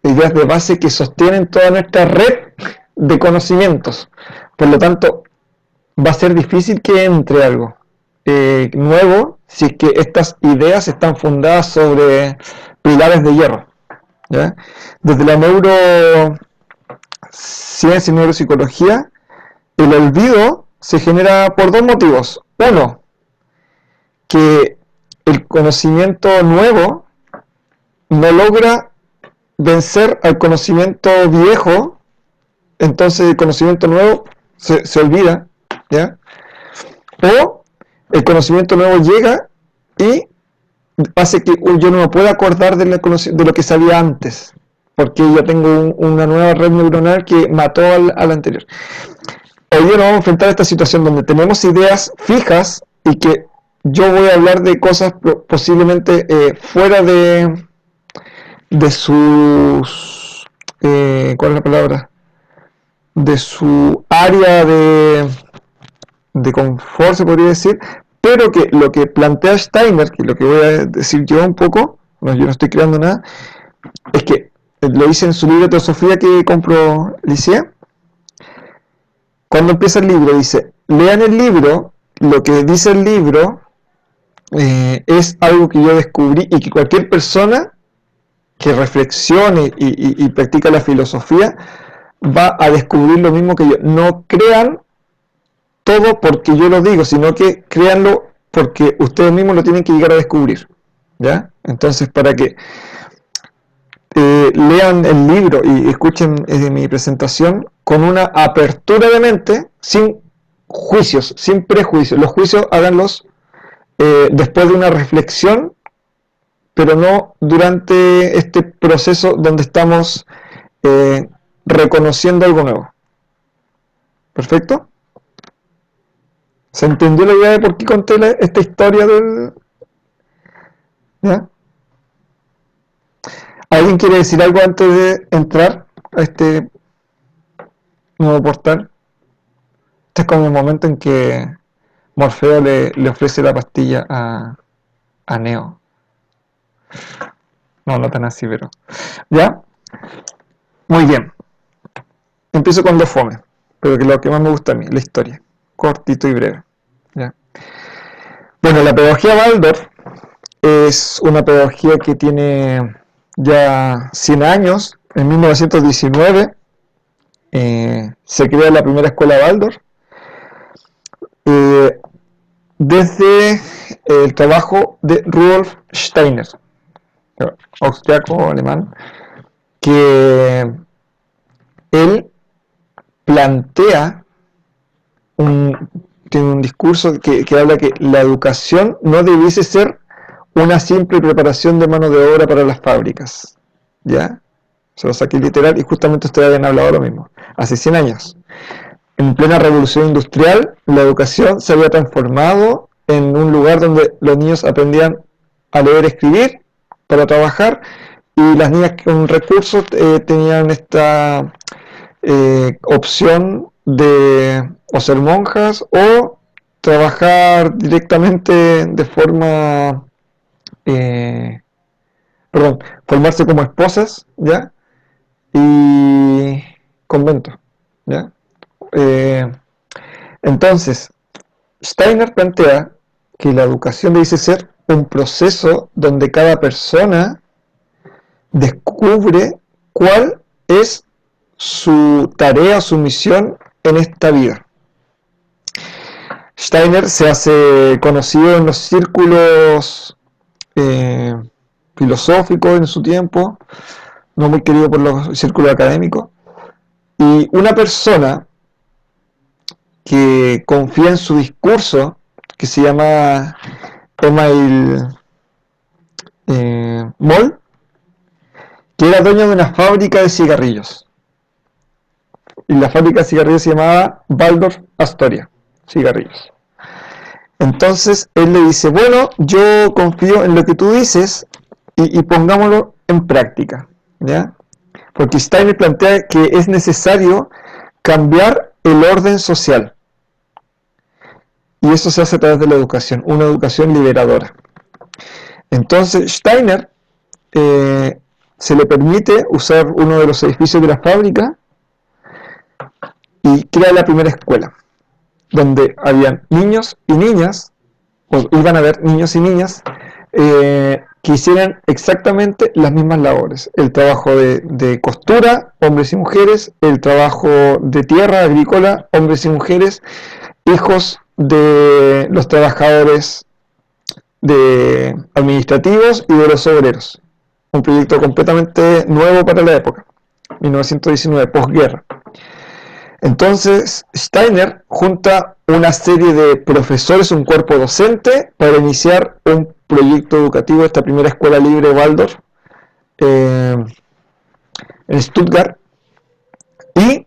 ideas de base que sostienen toda nuestra red de conocimientos. Por lo tanto, va a ser difícil que entre algo nuevo si es que estas ideas están fundadas sobre pilares de hierro. ¿Ya? Desde la neurociencia y neuropsicología, el olvido se genera por dos motivos. Uno, que el conocimiento nuevo no logra vencer al conocimiento viejo, entonces el conocimiento nuevo se olvida, ¿ya? O el conocimiento nuevo llega y hace que yo no me pueda acordar de lo que sabía antes, porque ya tengo una nueva red neuronal que mató al anterior. Hoy día nos vamos a enfrentar a esta situación donde tenemos ideas fijas y que yo voy a hablar de cosas posiblemente fuera de sus ¿cuál es la palabra? De su área de confort, se podría decir, pero que lo que plantea Steiner, que lo que voy a decir yo un poco, yo no estoy creando nada, es que lo dice en su libro de Teosofía que compró Licea. Cuando empieza el libro dice, lean el libro, lo que dice el libro es algo que yo descubrí y que cualquier persona que reflexione y practica la filosofía va a descubrir lo mismo que yo. No crean todo porque yo lo digo, sino que créanlo porque ustedes mismos lo tienen que llegar a descubrir. ¿Ya? Entonces, para que lean el libro y escuchen mi presentación con una apertura de mente, sin juicios, sin prejuicios. Los juicios háganlos después de una reflexión, pero no durante este proceso donde estamos reconociendo algo nuevo. ¿Perfecto? ¿Se entendió la idea de por qué conté esta historia del... ¿Ya? ¿Alguien quiere decir algo antes de entrar a este nuevo portal? Este es como el momento en que Morfeo le ofrece la pastilla a Aneo. No tan así, pero... ¿Ya? Muy bien. Empiezo con lo fome, pero que lo que más me gusta a mí, la historia. Cortito y breve. ¿Ya? Bueno, la pedagogía Waldorf es una pedagogía que tiene ya 100 años. En 1919 se crea la primera escuela Waldorf. Desde el trabajo de Rudolf Steiner, austriaco alemán, que él plantea tiene un discurso que habla que la educación no debiese ser una simple preparación de mano de obra para las fábricas, ¿ya? Se lo saqué literal y justamente ustedes habían hablado lo mismo, hace 100 años. En plena revolución industrial, la educación se había transformado en un lugar donde los niños aprendían a leer y escribir para trabajar, y las niñas con recursos tenían esta opción de o ser monjas o trabajar directamente de forma, formarse como esposas, ¿ya? Y convento, ¿ya? Entonces, Steiner plantea que la educación debe ser un proceso donde cada persona descubre cuál es su tarea, su misión en esta vida. Steiner se hace conocido en los círculos filosóficos en su tiempo, no muy querido por los círculos académicos, y una persona que confía en su discurso, que se llama Emil Moll, que era dueño de una fábrica de cigarrillos. Y la fábrica de cigarrillos se llamaba Waldorf Astoria, cigarrillos. Entonces él le dice, bueno, yo confío en lo que tú dices y pongámoslo en práctica, ¿ya? Porque Steiner plantea que es necesario cambiar el orden social. Y eso se hace a través de la educación, una educación liberadora. Entonces Steiner se le permite usar uno de los edificios de la fábrica y crea la primera escuela, donde habían niños y niñas, o iban a haber niños y niñas, que hicieran exactamente las mismas labores. El trabajo de costura, hombres y mujeres, el trabajo de tierra agrícola, hombres y mujeres, hijos de los trabajadores administrativos y de los obreros. Un proyecto completamente nuevo para la época, 1919, posguerra. Entonces Steiner junta una serie de profesores, un cuerpo docente, para iniciar un proyecto educativo, esta primera escuela libre Waldorf en Stuttgart, y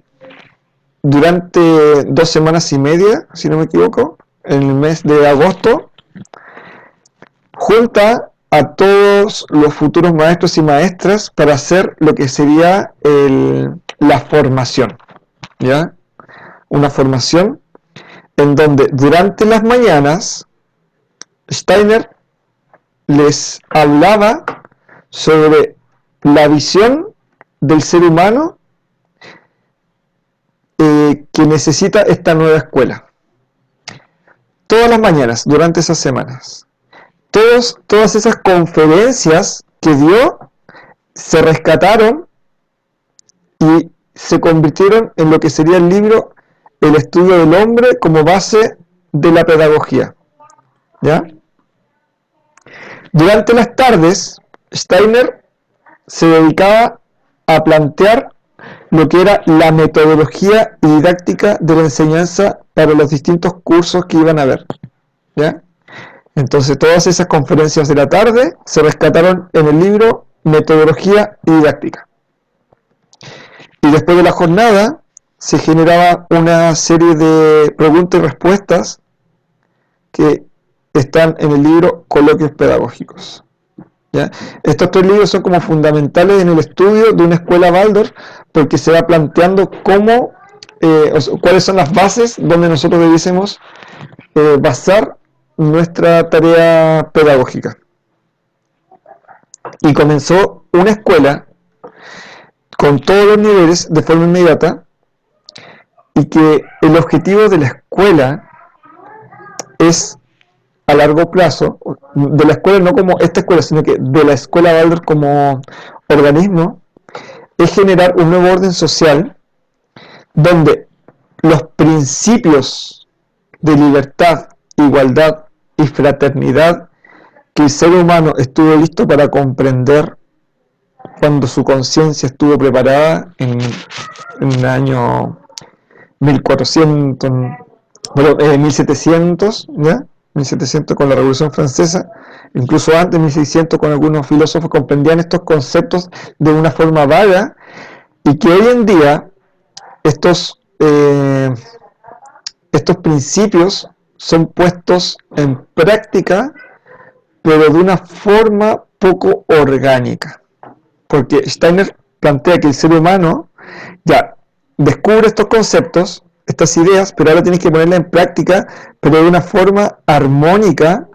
durante 2 semanas y media, si no me equivoco, en el mes de agosto, junta a todos los futuros maestros y maestras para hacer lo que sería la formación, ¿ya? Una formación en donde durante las mañanas Steiner les hablaba sobre la visión del ser humano que necesita esta nueva escuela. Todas las mañanas, durante esas semanas. Todas esas conferencias que dio se rescataron y se convirtieron en lo que sería el libro El estudio del hombre como base de la pedagogía, ¿ya? Durante las tardes, Steiner se dedicaba a plantear lo que era la metodología y didáctica de la enseñanza para los distintos cursos que iban a haber, ¿ya? Entonces todas esas conferencias de la tarde se rescataron en el libro Metodología y Didáctica. Y después de la jornada se generaba una serie de preguntas y respuestas que están en el libro Coloquios Pedagógicos, ¿ya? Estos 3 libros son como fundamentales en el estudio de una escuela Waldorf, porque se va planteando cuáles son las bases donde nosotros debiésemos basar nuestra tarea pedagógica, y comenzó una escuela con todos los niveles de forma inmediata, y que el objetivo de la escuela es a largo plazo, de la escuela no como esta escuela, sino que de la escuela Waldorf como organismo, es generar un nuevo orden social donde los principios de libertad, igualdad y fraternidad que el ser humano estuvo listo para comprender cuando su conciencia estuvo preparada en el año 1400, bueno, 1700, ¿ya? 1700 con la Revolución Francesa, incluso antes, 1600 con algunos filósofos comprendían estos conceptos de una forma vaga, y que hoy en día estos principios son puestos en práctica, pero de una forma poco orgánica, porque Steiner plantea que el ser humano ya descubre estos conceptos, estas ideas, pero ahora tienes que ponerlas en práctica, pero de una forma armónica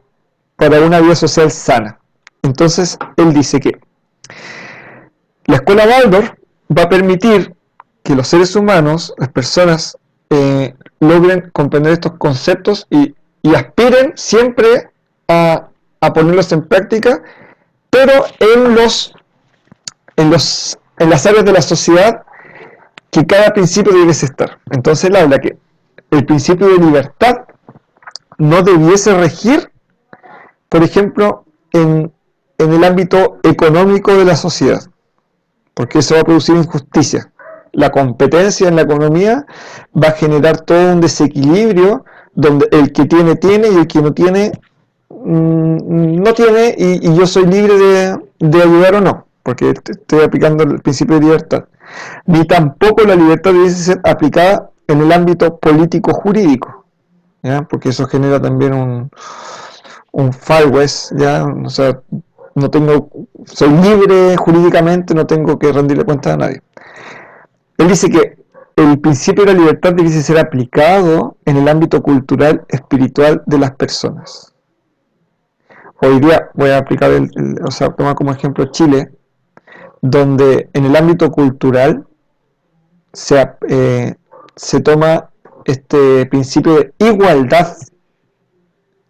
para una vida social sana. Entonces, él dice que la escuela Waldorf va a permitir que los seres humanos, las personas, logren comprender estos conceptos y aspiren siempre a ponerlos en práctica, pero en las áreas de la sociedad que cada principio debiese estar. Entonces él habla que el principio de libertad no debiese regir, por ejemplo, en el ámbito económico de la sociedad, porque eso va a producir injusticia. La competencia en la economía va a generar todo un desequilibrio donde el que tiene, y el que no tiene, no tiene, y yo soy libre de ayudar o no, porque estoy aplicando el principio de libertad. Ni tampoco la libertad debe ser aplicada en el ámbito político-jurídico, ¿ya? Porque eso genera también un Far West, ¿ya? O sea, soy libre jurídicamente, no tengo que rendirle cuentas a nadie. Él dice que el principio de la libertad debe ser aplicado en el ámbito cultural, espiritual de las personas. Hoy día voy a aplicar, tomar como ejemplo Chile, donde en el ámbito cultural se toma este principio de igualdad,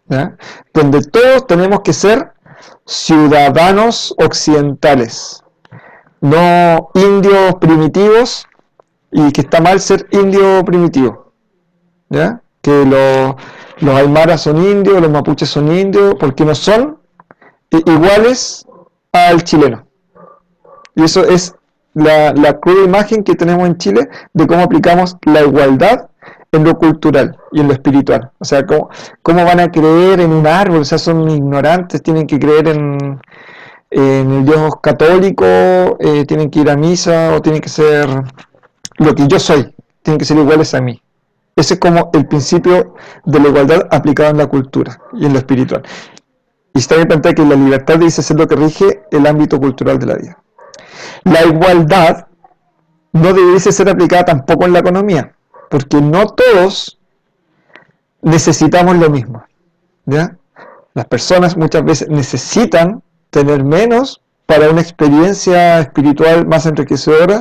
¿ya? Donde todos tenemos que ser ciudadanos occidentales, no indios primitivos, y que está mal ser indio primitivo, ¿ya? Que los aymaras son indios, los mapuches son indios, porque no son iguales al chileno. Y eso es la cruda imagen que tenemos en Chile de cómo aplicamos la igualdad en lo cultural y en lo espiritual. O sea, cómo van a creer en un árbol. O sea, son ignorantes, tienen que creer en el Dios católico, tienen que ir a misa, o tienen que ser lo que yo soy, tienen que ser iguales a mí. Ese es como el principio de la igualdad aplicado en la cultura y en lo espiritual. Y está bien planteado que la libertad dice ser lo que rige el ámbito cultural de la vida. La igualdad no debiese ser aplicada tampoco en la economía, porque no todos necesitamos lo mismo, ¿ya? Las personas muchas veces necesitan tener menos para una experiencia espiritual más enriquecedora,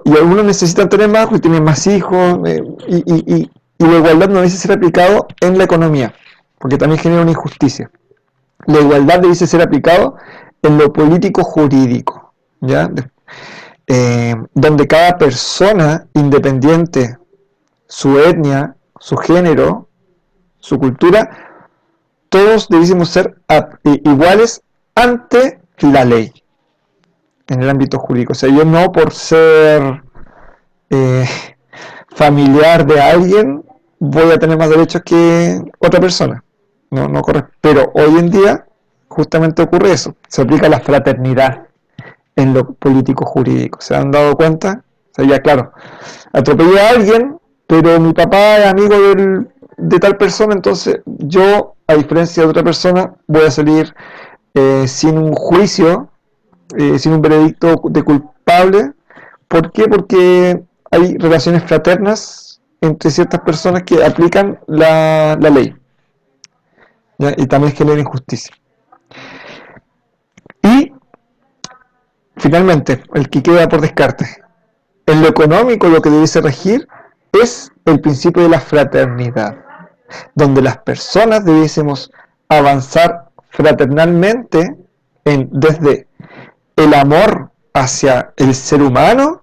y algunos necesitan tener más porque tienen más hijos, y la igualdad no debe ser aplicado en la economía, porque también genera una injusticia. La igualdad debe ser aplicado en lo político jurídico, ¿ya? Donde cada persona, independiente su etnia, su género, su cultura, todos debemos ser iguales ante la ley en el ámbito jurídico. O sea, yo no por ser familiar de alguien voy a tener más derechos que otra persona. No corre. Pero hoy en día justamente ocurre eso. Se aplica la fraternidad en lo político jurídico. ¿Se han dado cuenta? O sea, ya claro, atropellé a alguien, pero mi papá es amigo de tal persona, entonces yo, a diferencia de otra persona, voy a salir sin un juicio, sin un veredicto de culpable. ¿Por qué? Porque hay relaciones fraternas entre ciertas personas que aplican la ley, ¿ya? Y también genera injusticia. finalmente, el que queda por descarte, en lo económico lo que debiese regir es el principio de la fraternidad, donde las personas debiésemos avanzar fraternalmente desde el amor hacia el ser humano,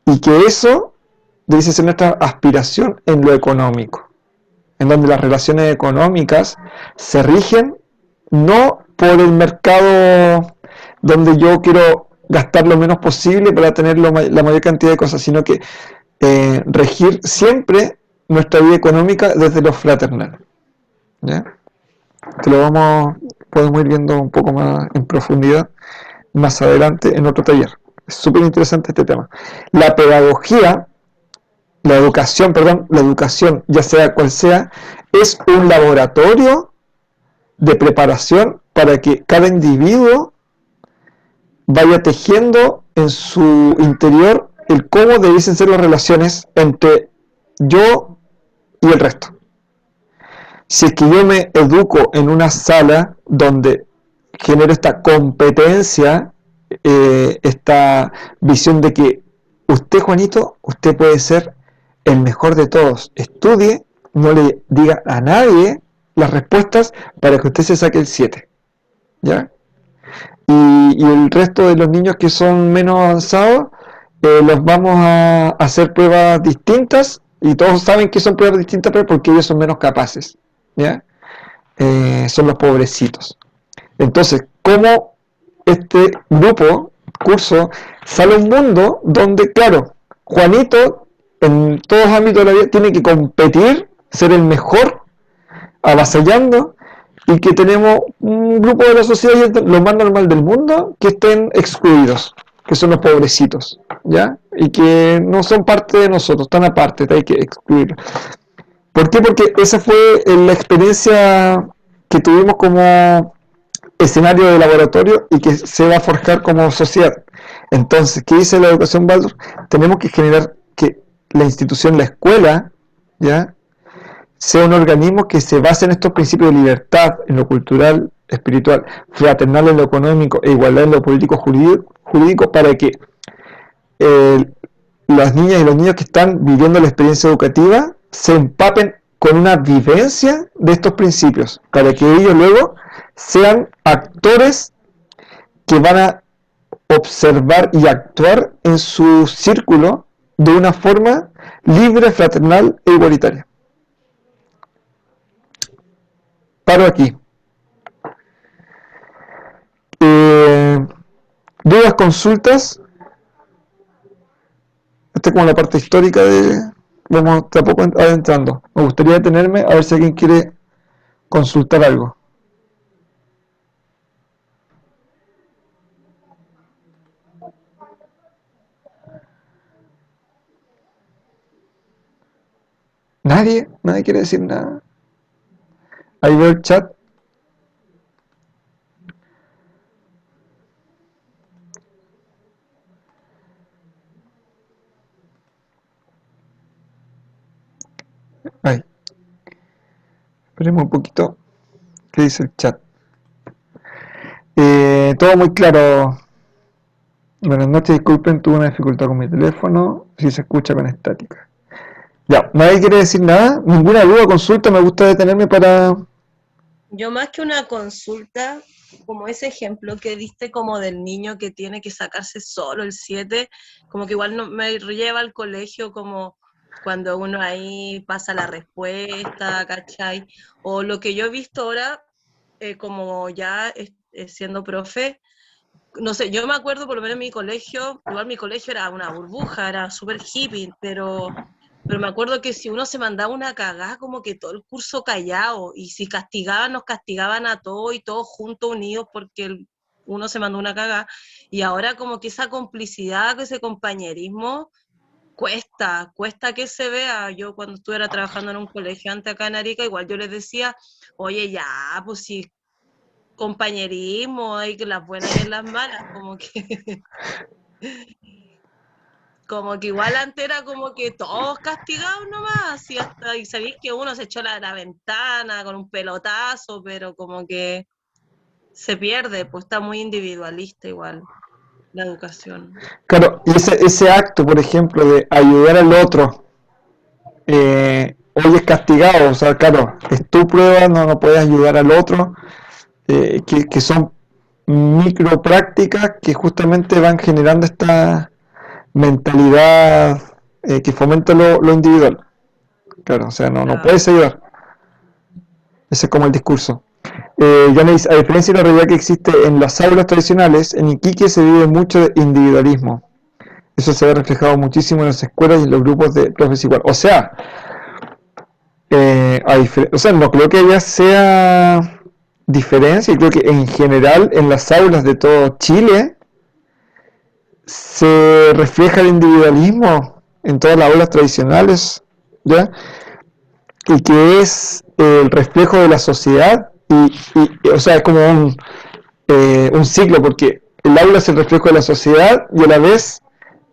y que eso debiese ser nuestra aspiración en lo económico, en donde las relaciones económicas se rigen no por el mercado donde yo quiero gastar lo menos posible para tener la mayor cantidad de cosas, sino que regir siempre nuestra vida económica desde lo fraternal. ¿Ya? Que lo podemos ir viendo un poco más en profundidad más adelante en otro taller. Es súper interesante este tema. La pedagogía, la educación, ya sea cual sea, es un laboratorio de preparación para que cada individuo vaya tejiendo en su interior el cómo debiesen ser las relaciones entre yo y el resto. Si es que yo me educo en una sala donde genero esta competencia, esta visión de que usted, Juanito, usted puede ser el mejor de todos, estudie, no le diga a nadie las respuestas para que usted se saque el 7, ¿ya? Y el resto de los niños que son menos avanzados, los vamos a hacer pruebas distintas, y todos saben que son pruebas distintas, pero porque ellos son menos capaces, ¿ya? Son los pobrecitos. Entonces, ¿cómo este curso, sale a un mundo donde, claro, Juanito, en todos los ámbitos de la vida, tiene que competir, ser el mejor, avasallando, y que tenemos un grupo de la sociedad, lo más normal del mundo, que estén excluidos, que son los pobrecitos, ¿ya? Y que no son parte de nosotros, están aparte, hay que excluirlos. ¿Por qué? Porque esa fue la experiencia que tuvimos como escenario de laboratorio y que se va a forjar como sociedad. Entonces, ¿qué dice la educación Waldorf? Tenemos que generar que la institución, la escuela, ¿ya?, sea un organismo que se base en estos principios de libertad, en lo cultural, espiritual, fraternal en lo económico e igualdad en lo político jurídico, para que las niñas y los niños que están viviendo la experiencia educativa se empapen con una vivencia de estos principios, para que ellos luego sean actores que van a observar y actuar en su círculo de una forma libre, fraternal e igualitaria. Paro aquí. ¿Dudas, consultas? Esta es como la parte histórica de... Vamos tampoco adentrando. Me gustaría detenerme a ver si alguien quiere consultar algo. ¿Nadie? ¿Nadie quiere decir nada? Ahí veo el chat. Ahí. Esperemos un poquito. ¿Qué dice el chat? Todo muy claro. Buenas noches, disculpen, tuve una dificultad con mi teléfono. Si se escucha con estática. Ya, ¿nadie quiere decir nada? ¿Ninguna duda, consulta? Me gusta detenerme para... Yo más que una consulta, como ese ejemplo que diste como del niño que tiene que sacarse solo el 7, como que igual no, me lleva al colegio como cuando uno ahí pasa la respuesta, ¿cachai? O lo que yo he visto ahora, como ya siendo profe, no sé, yo me acuerdo por lo menos en mi colegio, igual mi colegio era una burbuja, era súper hippie, pero me acuerdo que si uno se mandaba una cagada, como que todo el curso callado, y si castigaban, nos castigaban a todos y todos juntos unidos porque uno se mandó una cagada, y ahora como que esa complicidad, ese compañerismo, cuesta que se vea. Yo cuando estuviera trabajando en un colegio antes acá en Arica, igual yo les decía, oye, ya, pues si compañerismo, hay que las buenas y en las malas, como que igual antes era como que todos castigados nomás, y sabéis que uno se echó la ventana con un pelotazo, pero como que se pierde, pues está muy individualista igual. la educación. Claro, y ese acto, por ejemplo, de ayudar al otro, hoy es castigado, o sea, claro, es tu prueba, no puedes ayudar al otro, que son micro prácticas que justamente van generando esta mentalidad que fomenta lo individual. Claro, o sea, no Claro. puedes ayudar. Ese es como el discurso. Janice, a diferencia de la realidad que existe en las aulas tradicionales, en Iquique se vive mucho de individualismo. Eso se ve reflejado muchísimo en las escuelas y en los grupos de profes igual. O sea, no creo que haya sea diferencia, y creo que en general en las aulas de todo Chile se refleja el individualismo en todas las aulas tradicionales, ¿ya? Y que es el reflejo de la sociedad o sea, es como un ciclo, porque el aula es el reflejo de la sociedad y a la vez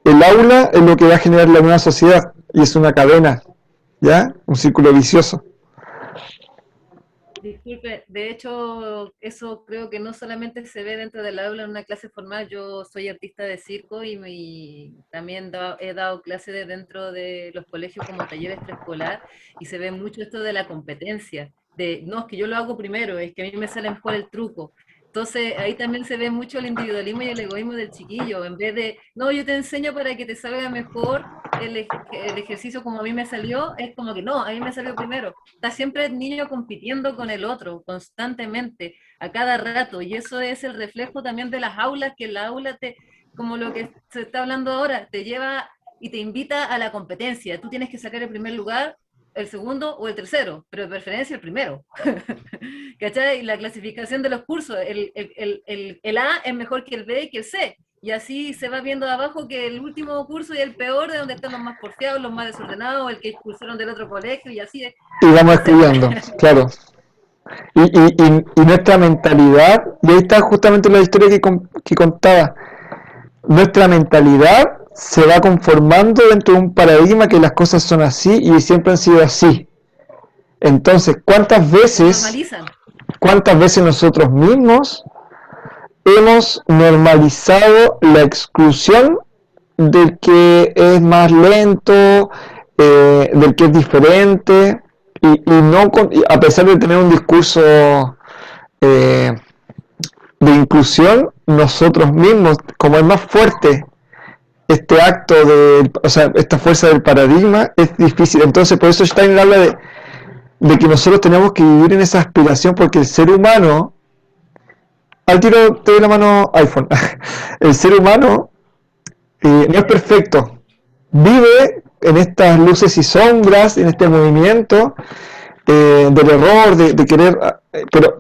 el aula es lo que va a generar la nueva sociedad y es una cadena, ¿ya? Un círculo vicioso. Disculpe, de hecho, eso creo que no solamente se ve dentro del aula en una clase formal. Yo soy artista de circo y también he dado clases dentro de los colegios como taller extraescolar y se ve mucho esto de la competencia, de no, es que yo lo hago primero, es que a mí me salen por el truco. Entonces ahí también se ve mucho el individualismo y el egoísmo del chiquillo, en vez de, no, yo te enseño para que te salga mejor el ejercicio como a mí me salió, es como que no, a mí me salió primero. Está siempre el niño compitiendo con el otro, constantemente, a cada rato, y eso es el reflejo también de las aulas, que la aula te, como lo que se está hablando ahora, te lleva y te invita a la competencia. Tú tienes que sacar el primer lugar, el segundo o el tercero, pero de preferencia el primero. ¿Cachai? La clasificación de los cursos, el A es mejor que el B y que el C. Y así se va viendo de abajo que el último curso y el peor, de donde están los más porfiados, los más desordenados, el que expulsaron del otro colegio, y así es. Y vamos Entonces, excluyendo, claro. Y nuestra mentalidad, y ahí está justamente la historia que contaba, nuestra mentalidad se va conformando dentro de un paradigma que las cosas son así y siempre han sido así. Entonces, normalizan. ¿cuántas veces nosotros mismos hemos normalizado la exclusión del que es más lento, del que es diferente, y a pesar de tener un discurso de inclusión, nosotros mismos, como es más fuerte este acto o sea, esta fuerza del paradigma, es difícil. Entonces, por eso Steiner habla de que nosotros tenemos que vivir en esa aspiración, porque el ser humano, al tiro te doy la mano iPhone, el ser humano no es perfecto, vive en estas luces y sombras, en este movimiento del error, de querer,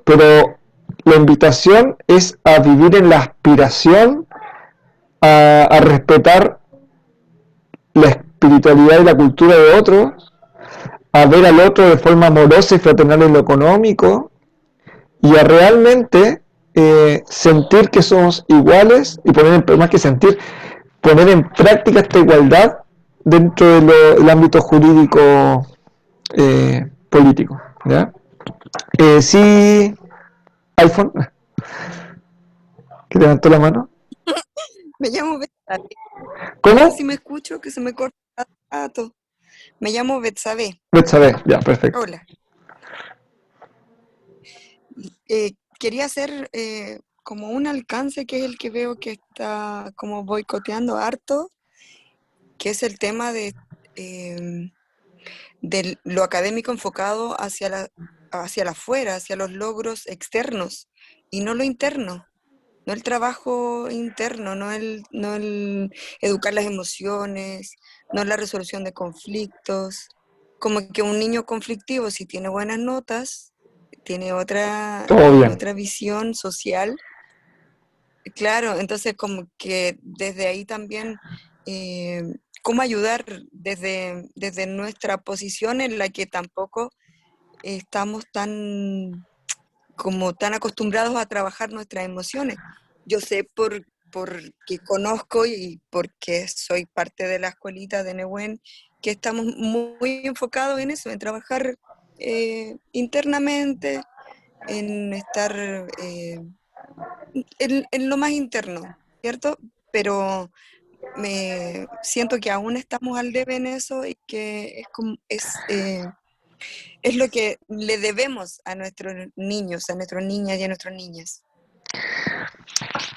pero la invitación es a vivir en la aspiración, a respetar la espiritualidad y la cultura de otros, a ver al otro de forma amorosa y fraternal en lo económico, y a realmente sentir que somos iguales y más que sentir, poner en práctica esta igualdad dentro del ámbito jurídico político. ¿Ya? Sí, iPhone, que levantó la mano. Me llamo Betsabe. ¿Cómo? No sé si me escucho, que se me corta el rato. Me llamo Betsabe. Betsabe, ya, perfecto. Hola. Quería hacer como un alcance, que es el que veo que está como boicoteando harto, que es el tema de lo académico enfocado hacia afuera, hacia los logros externos y no lo interno. No el trabajo interno, no el educar las emociones, no la resolución de conflictos. Como que un niño conflictivo, si tiene buenas notas, tiene otra visión social. Claro, entonces como que desde ahí también, cómo ayudar desde nuestra posición en la que tampoco estamos tan acostumbrados a trabajar nuestras emociones. Yo sé porque conozco y porque soy parte de la escuelita de Nehuen, que estamos muy enfocados en eso, en trabajar internamente, en estar en lo más interno, ¿cierto? pero me siento que aún estamos al debe en eso y que es lo que le debemos a nuestros niños, a nuestras niñas y a nuestras niñas.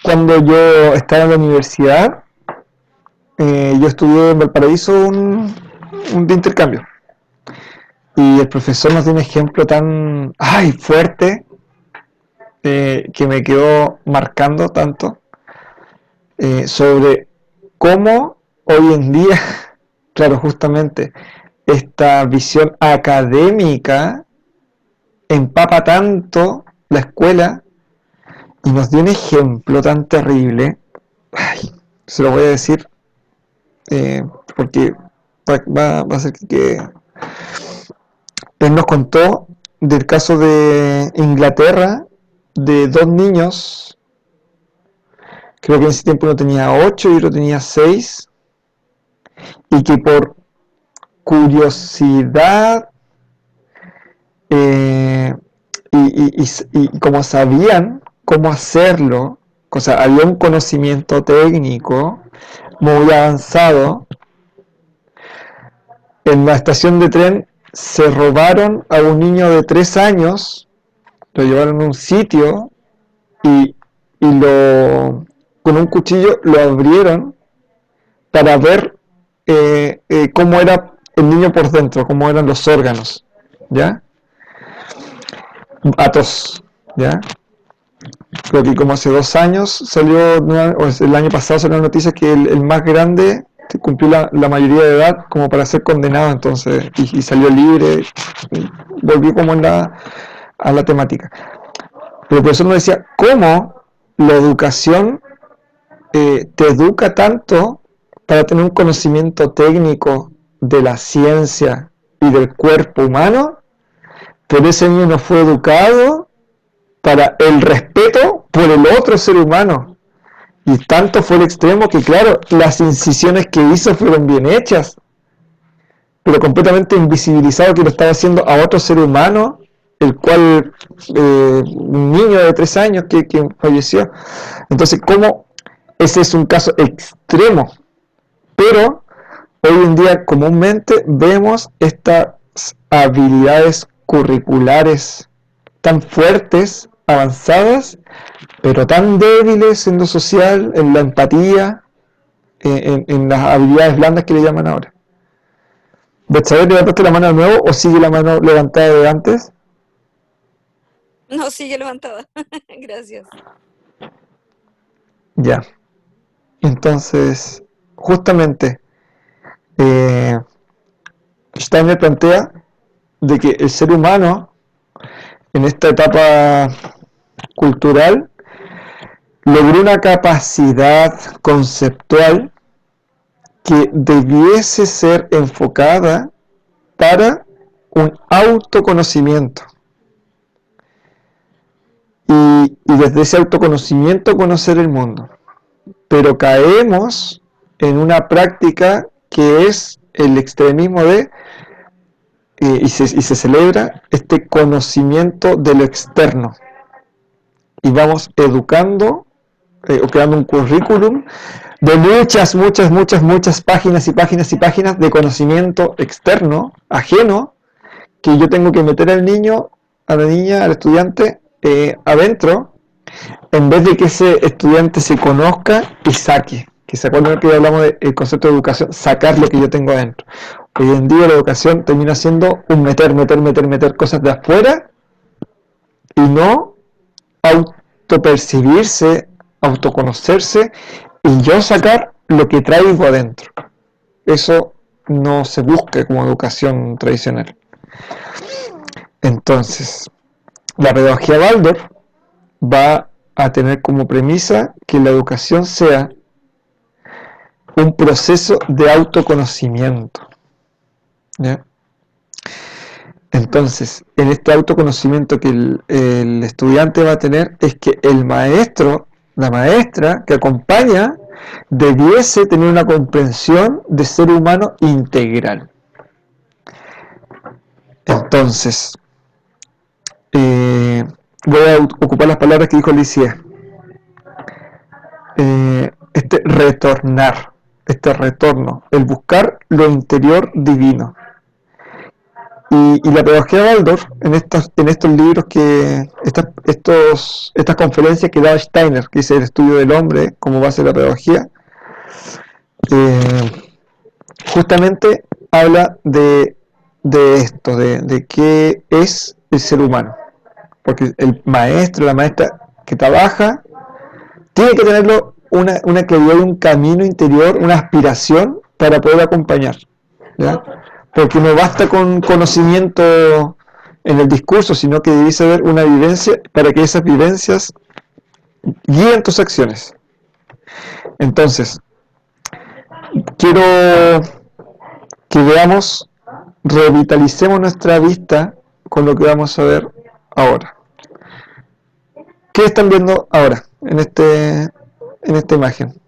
Cuando yo estaba en la universidad, yo estudié en Valparaíso un de intercambio. Y el profesor nos dio un ejemplo tan fuerte que me quedó marcando tanto sobre cómo hoy en día, claro, justamente esta visión académica empapa tanto la escuela y nos dio un ejemplo tan terrible. Se lo voy a decir porque va a ser que él nos contó del caso de Inglaterra, de dos niños, creo que en ese tiempo uno tenía 8 y otro tenía 6, y que por curiosidad y como sabían cómo hacerlo, o sea, había un conocimiento técnico muy avanzado, en la estación de tren se robaron a un niño de 3 años, lo llevaron a un sitio y con un cuchillo lo abrieron para ver cómo era el niño por dentro, cómo eran los órganos, ¿ya? Atroz, ¿ya? Creo que como hace 2 años salió, o el año pasado salió la noticia que el más grande cumplió la mayoría de edad como para ser condenado, entonces, y salió libre, y volvió como a la temática. Pero el profesor nos decía, ¿cómo la educación te educa tanto para tener un conocimiento técnico de la ciencia y del cuerpo humano, pero ese niño no fue educado para el respeto por el otro ser humano? Y tanto fue el extremo que, claro, las incisiones que hizo fueron bien hechas, pero completamente invisibilizado que lo estaba haciendo a otro ser humano, el cual, un niño de 3 años que falleció. Entonces, ¿cómo? Ese es un caso extremo, pero hoy en día comúnmente vemos estas habilidades curriculares tan fuertes, avanzadas, pero tan débiles en lo social, en la empatía, en las habilidades blandas que le llaman ahora. ¿Betsabe, levantaste la mano de nuevo o sigue la mano levantada de antes? No, sigue levantada. Gracias. Ya. Entonces, justamente, Steiner plantea de que el ser humano, en esta etapa cultural, logró una capacidad conceptual que debiese ser enfocada para un autoconocimiento. Y desde ese autoconocimiento conocer el mundo. Pero caemos en una práctica que es el extremismo de, y se celebra este conocimiento de lo externo. Y vamos educando o creando un currículum de muchas páginas y páginas y páginas de conocimiento externo, ajeno, que yo tengo que meter al niño, a la niña, al estudiante adentro, en vez de que ese estudiante se conozca y saque. Que se acuerdan que hablamos del concepto de educación, sacar lo que yo tengo adentro. Hoy en día la educación termina siendo un meter cosas de afuera y no autopercibirse, autoconocerse y yo sacar lo que traigo adentro. Eso no se busca como educación tradicional. Entonces, la pedagogía Waldorf va a tener como premisa que la educación sea un proceso de autoconocimiento, ¿ya? Entonces, en este autoconocimiento que el estudiante va a tener es que el maestro, la maestra que acompaña, debiese tener una comprensión de ser humano integral. Entonces, voy a ocupar las palabras que dijo Alicia. este retornar, este retorno, el buscar lo interior divino. Y la pedagogía de Waldorf, en estos libros estas conferencias que da Steiner, que dice el estudio del hombre como base de la pedagogía, justamente habla de esto, de qué es el ser humano. Porque el maestro, la maestra que trabaja, tiene que tenerlo una claridad y un camino interior, una aspiración para poder acompañar, ¿ya? Porque no basta con conocimiento en el discurso, sino que debes haber una vivencia para que esas vivencias guíen tus acciones. Entonces, quiero que veamos, revitalicemos nuestra vista con lo que vamos a ver ahora. ¿Qué están viendo ahora en esta imagen?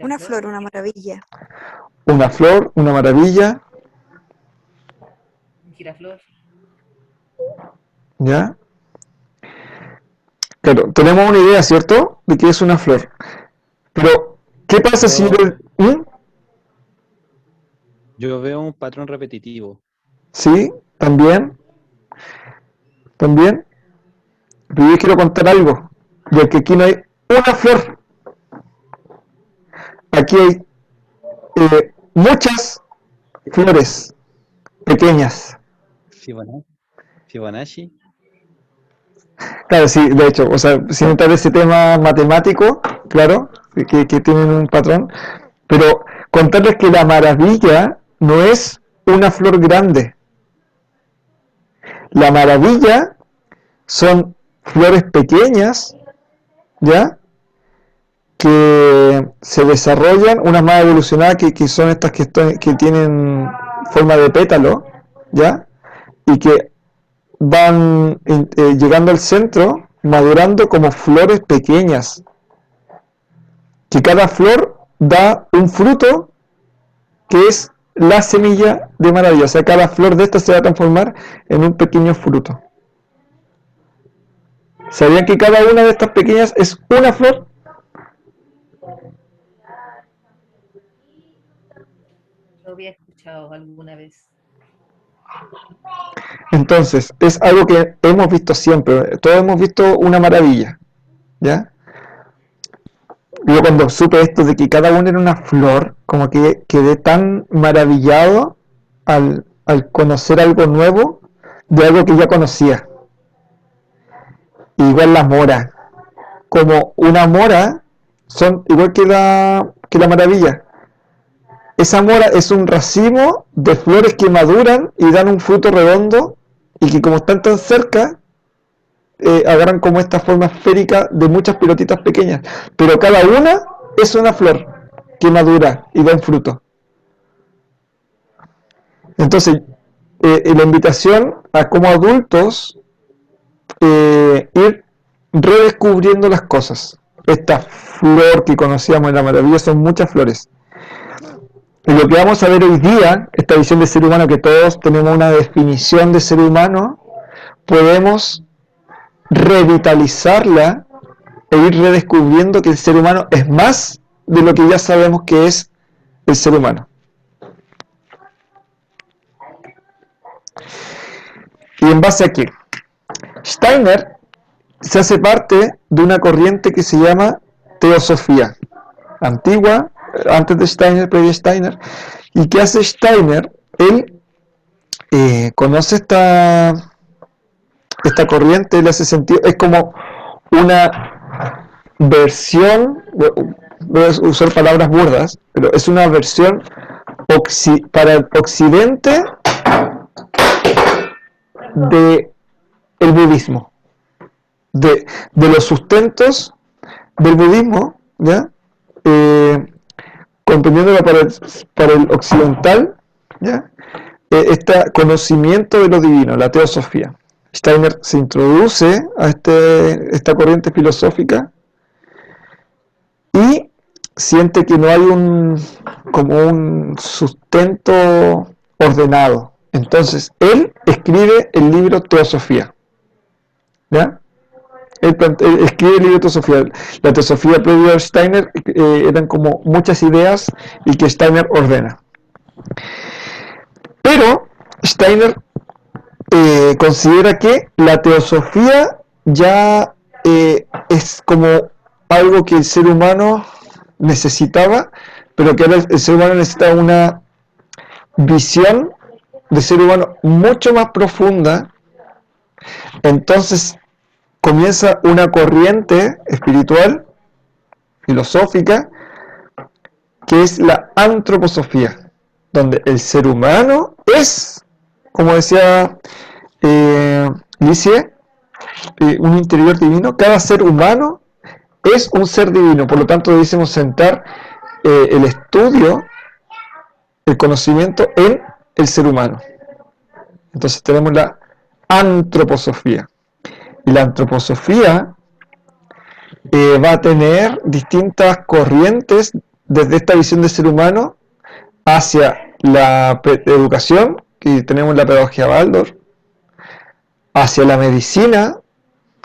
Una flor, una maravilla. Una flor, una maravilla. Un giraflor. ¿Ya? Claro, tenemos una idea, ¿cierto? De que es una flor. Pero, ¿qué pasa si... Yo veo un patrón repetitivo. Sí, también. También. Pero yo quiero contar algo. Ya que aquí no hay una flor. Aquí hay muchas flores pequeñas. Fibonacci. Claro, sí, de hecho, o sea, sin entrar en ese tema matemático, claro, que tienen un patrón, pero contarles que la maravilla no es una flor grande. La maravilla son flores pequeñas, ¿ya? Que se desarrollan, unas más evolucionadas que son estas que tienen forma de pétalo, ¿ya? Y que van llegando al centro, madurando como flores pequeñas, que cada flor da un fruto que es la semilla de maravilla. O sea, cada flor de estas se va a transformar en un pequeño fruto. ¿Sabían que cada una de estas pequeñas es una flor? Lo había escuchado alguna vez. Entonces, es algo que hemos visto siempre. Todos hemos visto una maravilla, ¿ya? Yo cuando supe esto de que cada una era una flor, como que quedé tan maravillado al conocer algo nuevo de algo que ya conocía. Igual la mora. Como una mora, son igual que la maravilla. Esa mora es un racimo de flores que maduran y dan un fruto redondo y que como están tan cerca, agarran como esta forma esférica de muchas pelotitas pequeñas. Pero cada una es una flor que madura y da un fruto. Entonces, la invitación a como adultos ir redescubriendo las cosas. Esta flor que conocíamos en la maravilla son muchas flores. Y lo que vamos a ver hoy día, esta visión de ser humano, que todos tenemos una definición de ser humano, podemos revitalizarla e ir redescubriendo que el ser humano es más de lo que ya sabemos que es el ser humano. ¿Y en base a qué? Steiner se hace parte de una corriente que se llama teosofía, antigua, antes de Steiner, previo Steiner. ¿Y qué hace Steiner? Él conoce esta corriente, le hace sentido, es como una versión, voy a usar palabras burdas, pero es una versión para el occidente de el budismo, de los sustentos del budismo, ¿ya? Comprendiéndolo para el occidental, ¿ya? Este conocimiento de lo divino, la teosofía. Steiner se introduce a esta corriente filosófica y siente que no hay como un sustento ordenado. Entonces, él escribe el libro Teosofía. ¿Ya? Él escribe el libro de teosofía. La teosofía previa a Steiner eran como muchas ideas y que Steiner ordena. Pero Steiner considera que la teosofía ya es como algo que el ser humano necesitaba, pero que ahora el ser humano necesita una visión de ser humano mucho más profunda. Entonces comienza una corriente espiritual, filosófica, que es la antroposofía, donde el ser humano es, como decía Licie, un interior divino. Cada ser humano es un ser divino, por lo tanto debemos centrar el estudio, el conocimiento en el ser humano. Entonces tenemos la antroposofía. Y la antroposofía va a tener distintas corrientes desde esta visión del ser humano hacia la educación, que tenemos la pedagogía Waldorf, hacia la medicina,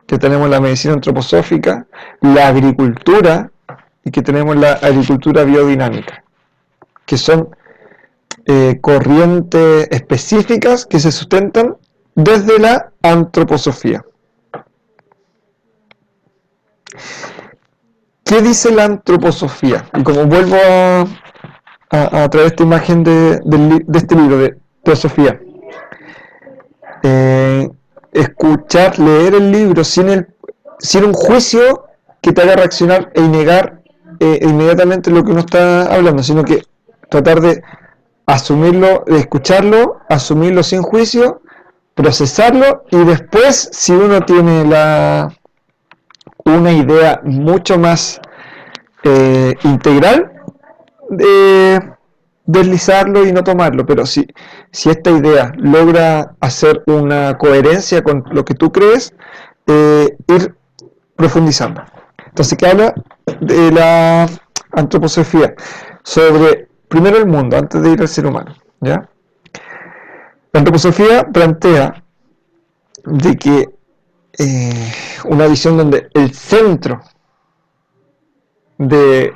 que tenemos la medicina antroposófica, la agricultura, y que tenemos la agricultura biodinámica, que son corrientes específicas que se sustentan desde la antroposofía. ¿Qué dice la antroposofía? Y como vuelvo a traer esta imagen de este libro de teosofía, escuchar, leer el libro sin un juicio que te haga reaccionar y negar inmediatamente lo que uno está hablando, sino que tratar de asumirlo, de escucharlo, asumirlo sin juicio, procesarlo, y después, si uno tiene una idea mucho más integral, deslizarlo y no tomarlo. Pero si esta idea logra hacer una coherencia con lo que tú crees, ir profundizando. Entonces, ¿qué habla de la antroposofía? Sobre primero el mundo, antes de ir al ser humano, ¿ya? La antroposofía plantea de que una visión donde el centro de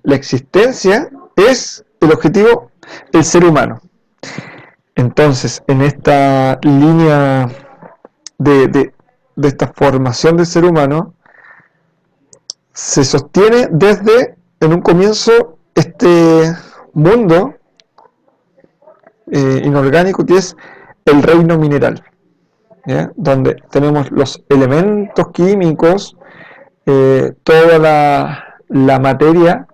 la existencia es el objetivo, el ser humano. Entonces, en esta línea de esta formación del ser humano, se sostiene desde, en un comienzo, este mundo inorgánico que es el reino mineral, ¿ya? Donde tenemos los elementos químicos, toda la materia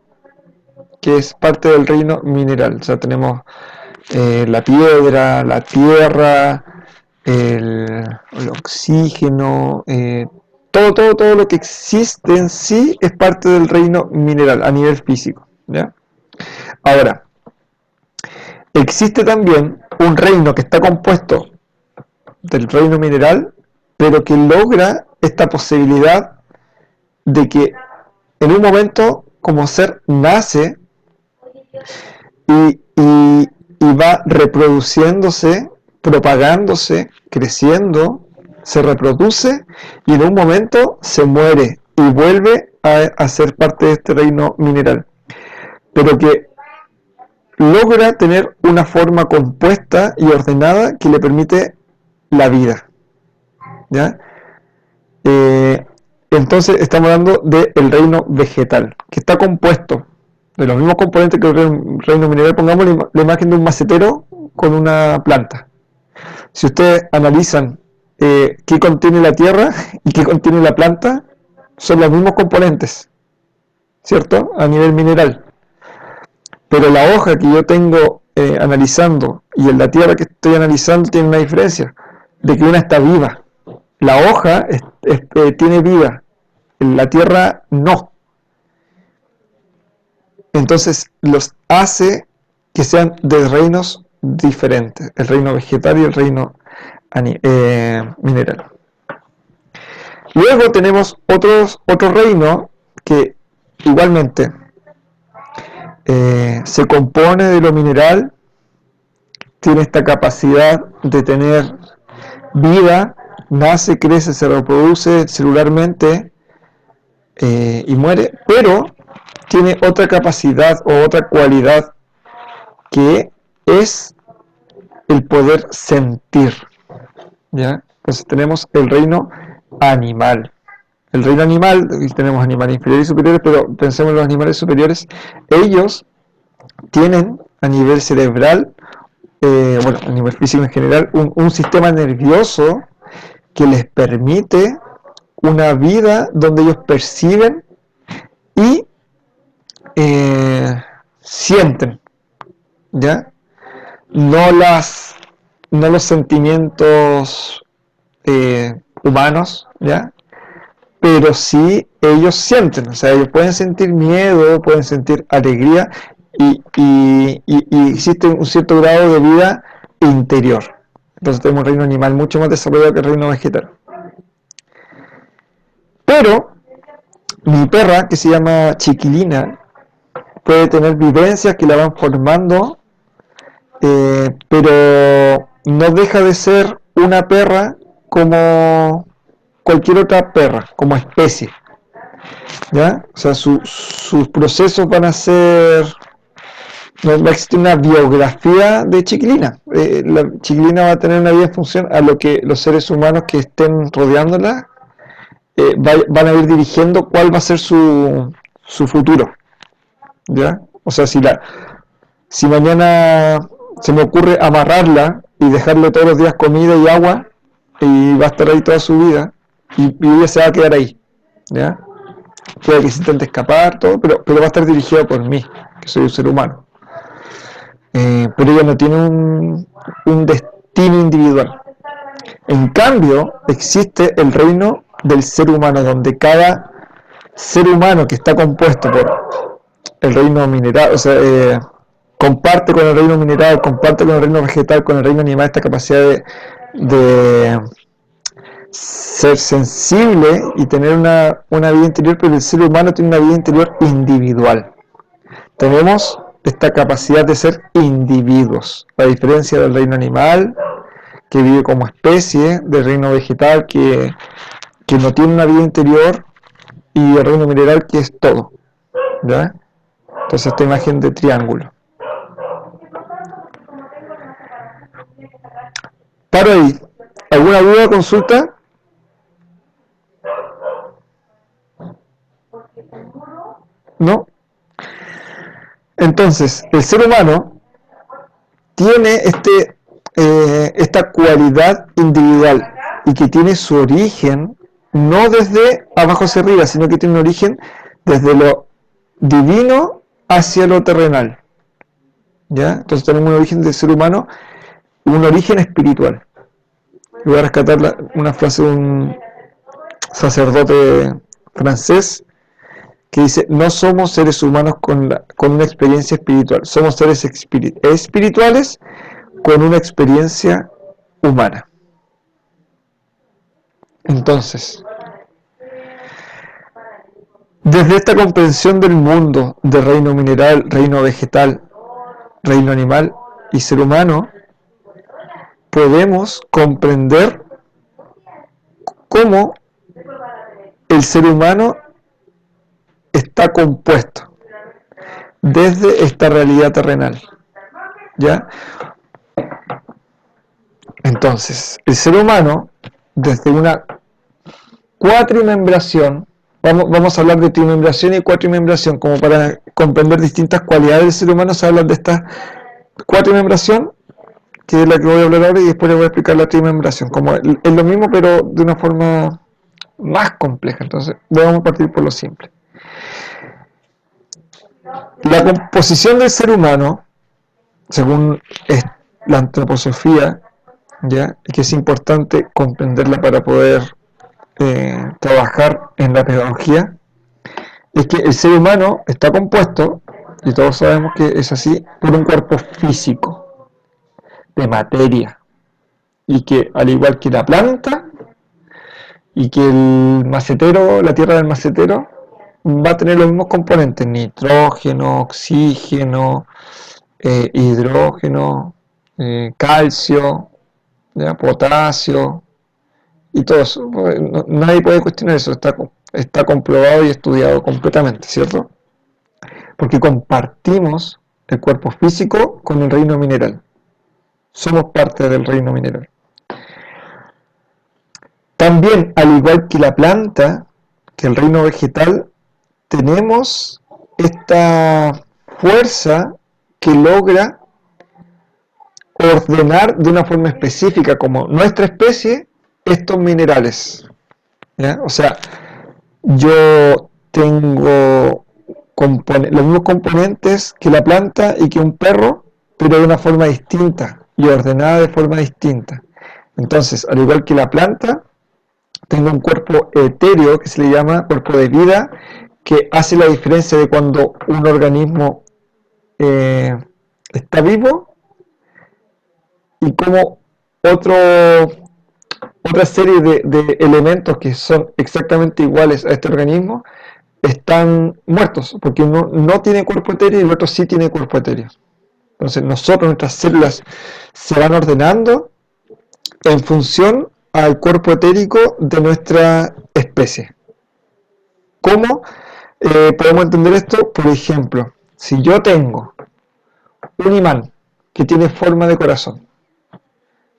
que es parte del reino mineral. O sea, tenemos la piedra, la tierra, el oxígeno, todo lo que existe en sí es parte del reino mineral a nivel físico, ¿ya? Ahora, existe también un reino que está compuesto del reino mineral, pero que logra esta posibilidad de que en un momento como ser nace y va reproduciéndose, propagándose, creciendo, se reproduce, y en un momento se muere y vuelve a ser parte de este reino mineral, pero que logra tener una forma compuesta y ordenada que le permite la vida, ¿ya? Entonces estamos hablando del reino vegetal, que está compuesto de los mismos componentes que el reino mineral. Pongamos la imagen de un macetero con una planta. Si ustedes analizan qué contiene la tierra y qué contiene la planta, son los mismos componentes, ¿cierto? A nivel mineral. Pero la hoja que yo tengo analizando y en la tierra que estoy analizando tiene una diferencia, de que una está viva. La hoja tiene vida, la tierra no. Entonces los hace que sean de reinos diferentes, el reino vegetal y el reino mineral. Luego tenemos otro reino que igualmente se compone de lo mineral, tiene esta capacidad de tener vida, nace, crece, se reproduce celularmente y muere, pero tiene otra capacidad o otra cualidad que es el poder sentir, ¿ya? Entonces tenemos el reino animal. El reino animal, tenemos animales inferiores y superiores, pero pensemos en los animales superiores, ellos tienen a nivel cerebral, bueno, a nivel físico en general, un sistema nervioso que les permite una vida donde ellos perciben y sienten, ¿ya? No los sentimientos humanos, ¿ya? Pero sí ellos sienten, o sea, ellos pueden sentir miedo, pueden sentir alegría y existe un cierto grado de vida interior. Entonces tenemos un reino animal mucho más desarrollado que el reino vegetal. Pero mi perra, que se llama Chiquilina, puede tener vivencias que la van formando, pero no deja de ser una perra como cualquier otra perra, como especie, ¿ya? O sea, sus procesos van a ser... No va a existir una biografía de Chiquilina. La Chiquilina va a tener una vida en función a lo que los seres humanos que estén rodeándola van a ir dirigiendo cuál va a ser su futuro, ¿ya? O sea, si mañana se me ocurre amarrarla y dejarle todos los días comida y agua, y va a estar ahí toda su vida, y ella se va a quedar ahí, ¿ya? Puede que se intente escapar, todo, pero va a estar dirigida por mí, que soy un ser humano. Pero ella no tiene un destino individual. En cambio, existe el reino del ser humano, donde cada ser humano que está compuesto por el reino mineral, o sea, comparte con el reino mineral, comparte con el reino vegetal, con el reino animal, esta capacidad de ser sensible y tener una vida interior, pero el ser humano tiene una vida interior individual. Tenemos esta capacidad de ser individuos, a diferencia del reino animal, que vive como especie, del reino vegetal, que no tiene una vida interior, y el reino mineral, que es todo, ¿ya? Entonces esta imagen de triángulo. Paro ahí. ¿Alguna duda o consulta? ¿No? Entonces, el ser humano tiene esta cualidad individual y que tiene su origen no desde abajo hacia arriba, sino que tiene un origen desde lo divino hacia lo terrenal, ¿ya? Entonces tenemos un origen del ser humano, un origen espiritual. Y voy a rescatar una frase de un sacerdote francés que dice: no somos seres humanos con una experiencia espiritual, somos seres espirituales con una experiencia humana. Entonces, desde esta comprensión del mundo, de reino mineral, reino vegetal, reino animal y ser humano, podemos comprender cómo el ser humano está compuesto desde esta realidad terrenal, ¿ya? Entonces, el ser humano, desde una cuatrimembración, vamos a hablar de trimembración y cuatrimembración, como para comprender distintas cualidades del ser humano, se habla de esta cuatrimembración, que es la que voy a hablar ahora, y después les voy a explicar la trimembración, como es lo mismo, pero de una forma más compleja. Entonces, vamos a partir por lo simple. La composición del ser humano, según la antroposofía, ¿ya? Y que es importante comprenderla para poder trabajar en la pedagogía, es que el ser humano está compuesto, y todos sabemos que es así, por un cuerpo físico, de materia, y que al igual que la planta, y que el macetero, la tierra del macetero, va a tener los mismos componentes: nitrógeno, oxígeno, hidrógeno, calcio, ¿ya? Potasio, y todo eso. Nadie puede cuestionar eso, está comprobado y estudiado completamente, ¿cierto? Porque compartimos el cuerpo físico con el reino mineral. Somos parte del reino mineral. También, al igual que la planta, que el reino vegetal, tenemos esta fuerza que logra ordenar de una forma específica, como nuestra especie, estos minerales. ¿Ya? O sea, yo tengo los mismos componentes que la planta y que un perro, pero de una forma distinta y ordenada de forma distinta. Entonces, al igual que la planta, tengo un cuerpo etéreo que se le llama cuerpo de vida, que hace la diferencia de cuando un organismo está vivo y como otra serie de elementos que son exactamente iguales a este organismo están muertos, porque uno no tiene cuerpo etéreo y el otro sí tiene cuerpo etéreo. Entonces nuestras células se van ordenando en función al cuerpo etérico de nuestra especie. ¿Cómo podemos entender esto? Por ejemplo, si yo tengo un imán que tiene forma de corazón,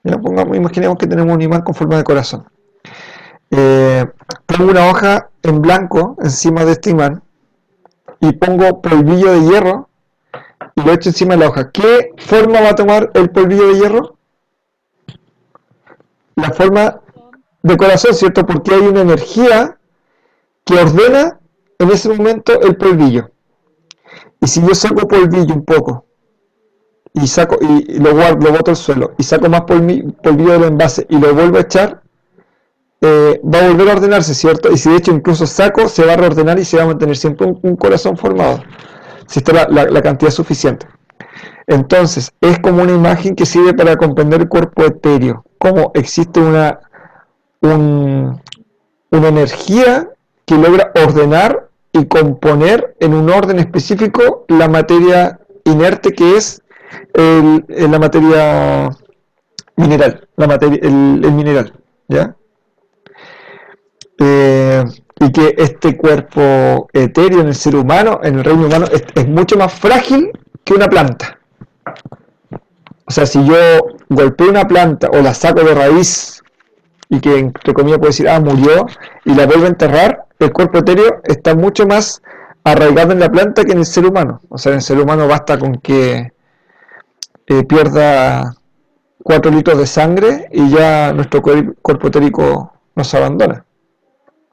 imaginemos que tenemos un imán con forma de corazón. Pongo una hoja en blanco encima de este imán y pongo polvillo de hierro y lo echo encima de la hoja. ¿Qué forma va a tomar el polvillo de hierro? La forma de corazón, ¿cierto? Porque hay una energía que ordena en ese momento el polvillo. Y si yo saco polvillo un poco y lo guardo, lo boto al suelo y saco más polvillo del envase y lo vuelvo a echar, va a volver a ordenarse, ¿cierto? Y si de hecho incluso saco, se va a reordenar y se va a mantener siempre un corazón formado, si está la cantidad suficiente. Entonces, es como una imagen que sirve para comprender el cuerpo etéreo, cómo existe una energía que logra ordenar y componer en un orden específico la materia inerte que es la materia mineral, el mineral, ¿ya? Y que este cuerpo etéreo en el ser humano, en el reino humano, es mucho más frágil que una planta. O sea, si yo golpeo una planta o la saco de raíz y que entre comillas puedo decir, murió, y la vuelvo a enterrar, el cuerpo etéreo está mucho más arraigado en la planta que en el ser humano. O sea, en el ser humano basta con que pierda 4 litros de sangre y ya nuestro cuerpo etérico nos abandona.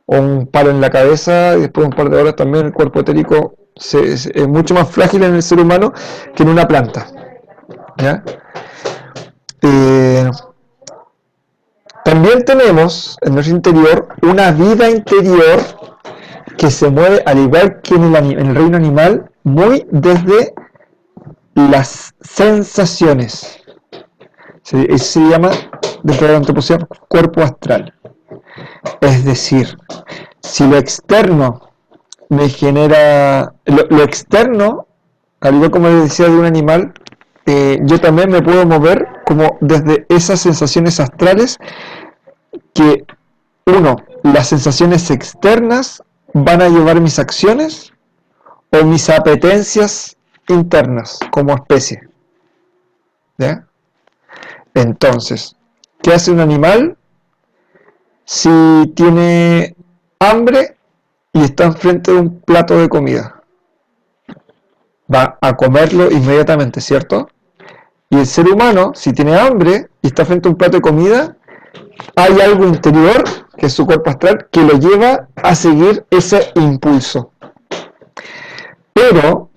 O un palo en la cabeza y después de un par de horas también el cuerpo etérico es mucho más frágil en el ser humano que en una planta, ¿ya? También tenemos en nuestro interior una vida interior que se mueve, al igual que en el reino animal, muy desde las sensaciones. Eso se llama, dentro de la antropocidad, cuerpo astral. Es decir, si lo externo me genera... Lo externo, al igual como les decía de un animal, yo también me puedo mover como desde esas sensaciones astrales que, las sensaciones externas van a llevar mis acciones o mis apetencias internas como especie, ¿ya? Entonces, ¿qué hace un animal si tiene hambre y está enfrente de un plato de comida? Va a comerlo inmediatamente, ¿cierto? Y el ser humano, si tiene hambre y está frente a un plato de comida, hay algo interior, que es su cuerpo astral, que lo lleva a seguir ese impulso. Pero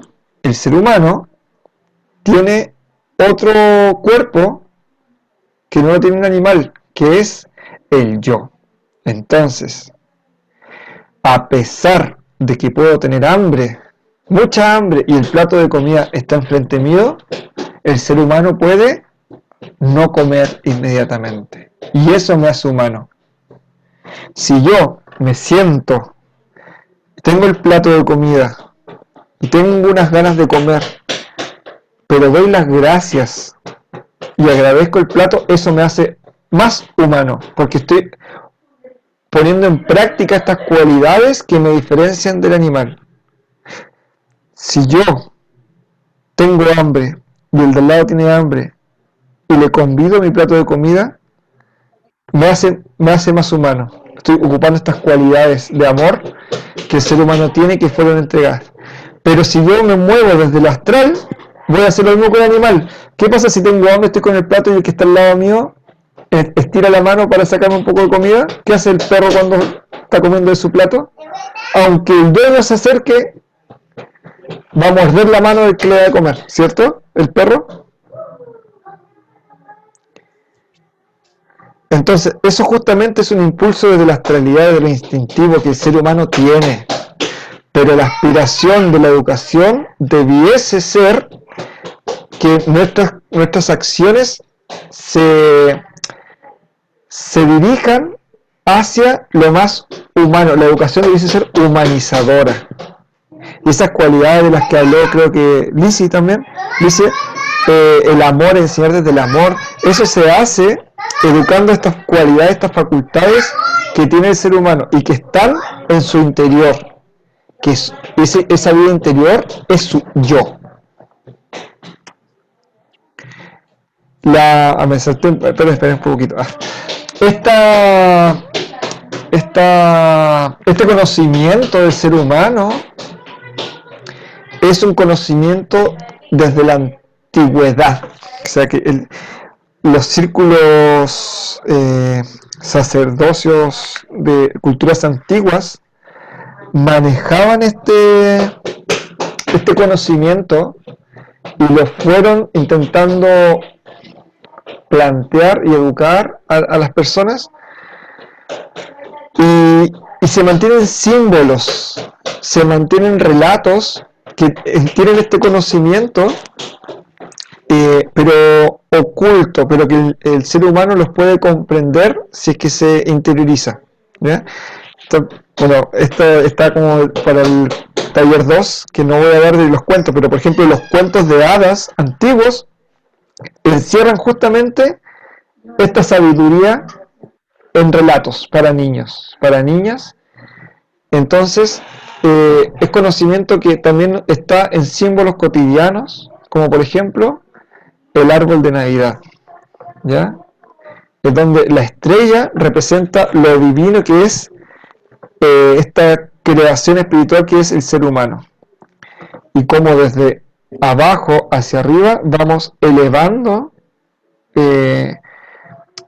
el ser humano tiene otro cuerpo que no lo tiene un animal, que es el yo. Entonces, a pesar de que puedo tener hambre, mucha hambre, y el plato de comida está enfrente mío, el ser humano puede no comer inmediatamente. Y eso me hace humano. Si yo me siento, tengo el plato de comida y tengo unas ganas de comer, pero doy las gracias y agradezco el plato, eso me hace más humano, porque estoy poniendo en práctica estas cualidades que me diferencian del animal. Si yo tengo hambre y el del lado tiene hambre y le convido a mi plato de comida, me hace más humano. Estoy ocupando estas cualidades de amor que el ser humano tiene, que fueron entregadas. Pero si yo me muevo desde el astral, voy a hacer lo mismo con el animal. ¿Qué pasa si tengo hambre, estoy con el plato y el que está al lado mío estira la mano para sacarme un poco de comida? ¿Qué hace el perro cuando está comiendo de su plato? Aunque el dueño se acerque, va a morder la mano del que le da de comer, ¿cierto? El perro. Entonces, eso justamente es un impulso desde la astralidad, desde lo instintivo que el ser humano tiene. Pero la aspiración de la educación debiese ser que nuestras acciones se dirijan hacia lo más humano. La educación debiese ser humanizadora. Y esas cualidades de las que habló, creo que Lizzie también, dice, el amor, enseñar desde el amor, eso se hace educando estas cualidades, estas facultades que tiene el ser humano y que están en su interior, que esa vida interior es su yo. Me salté, espera un poquito. Este conocimiento del ser humano es un conocimiento desde la antigüedad. O sea que los círculos sacerdocios de culturas antiguas manejaban este conocimiento y lo fueron intentando plantear y educar a las personas, y se mantienen símbolos, se mantienen relatos que tienen este conocimiento, pero oculto, pero que el ser humano los puede comprender si es que se interioriza, ¿ya? Bueno, esto está como para el taller 2, que no voy a dar de los cuentos, pero por ejemplo los cuentos de hadas antiguos encierran justamente esta sabiduría en relatos para niños, para niñas. Entonces, es conocimiento que también está en símbolos cotidianos, como por ejemplo el árbol de Navidad, ¿ya? Es donde la estrella representa lo divino que es esta creación espiritual que es el ser humano, y cómo desde abajo hacia arriba vamos elevando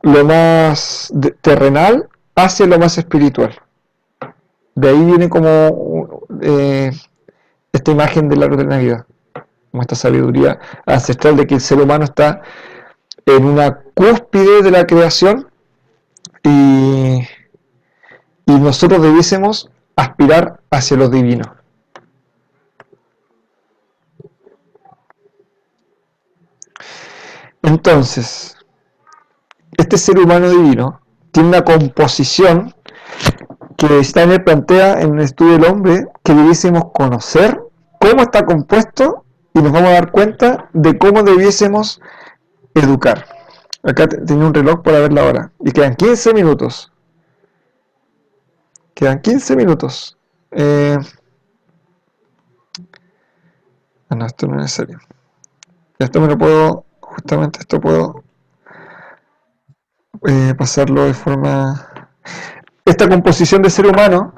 lo más terrenal hacia lo más espiritual. De ahí viene como esta imagen del árbol de Navidad, como esta sabiduría ancestral de que el ser humano está en una cúspide de la creación, y nosotros debiésemos aspirar hacia lo divino. Entonces, este ser humano divino tiene una composición que Steiner plantea en el estudio del hombre, que debiésemos conocer cómo está compuesto y nos vamos a dar cuenta de cómo debiésemos educar. Acá tenía un reloj para ver la hora y quedan 15 minutos. Quedan 15 minutos. No, esto no es necesario. Esto me lo puedo, justamente esto puedo pasarlo de forma... Esta composición de ser humano,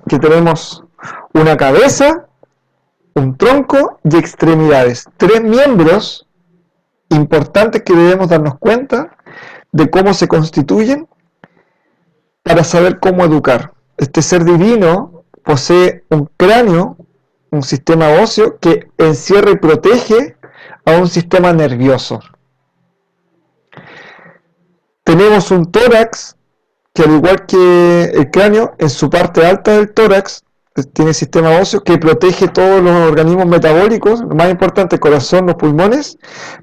que tenemos una cabeza, un tronco y extremidades. 3 miembros importantes que debemos darnos cuenta de cómo se constituyen para saber cómo educar. Este ser divino posee un cráneo, un sistema óseo que encierra y protege a un sistema nervioso. Tenemos un tórax que, al igual que el cráneo, en su parte alta del tórax tiene sistema óseo que protege todos los organismos metabólicos, lo más importante, el corazón, los pulmones,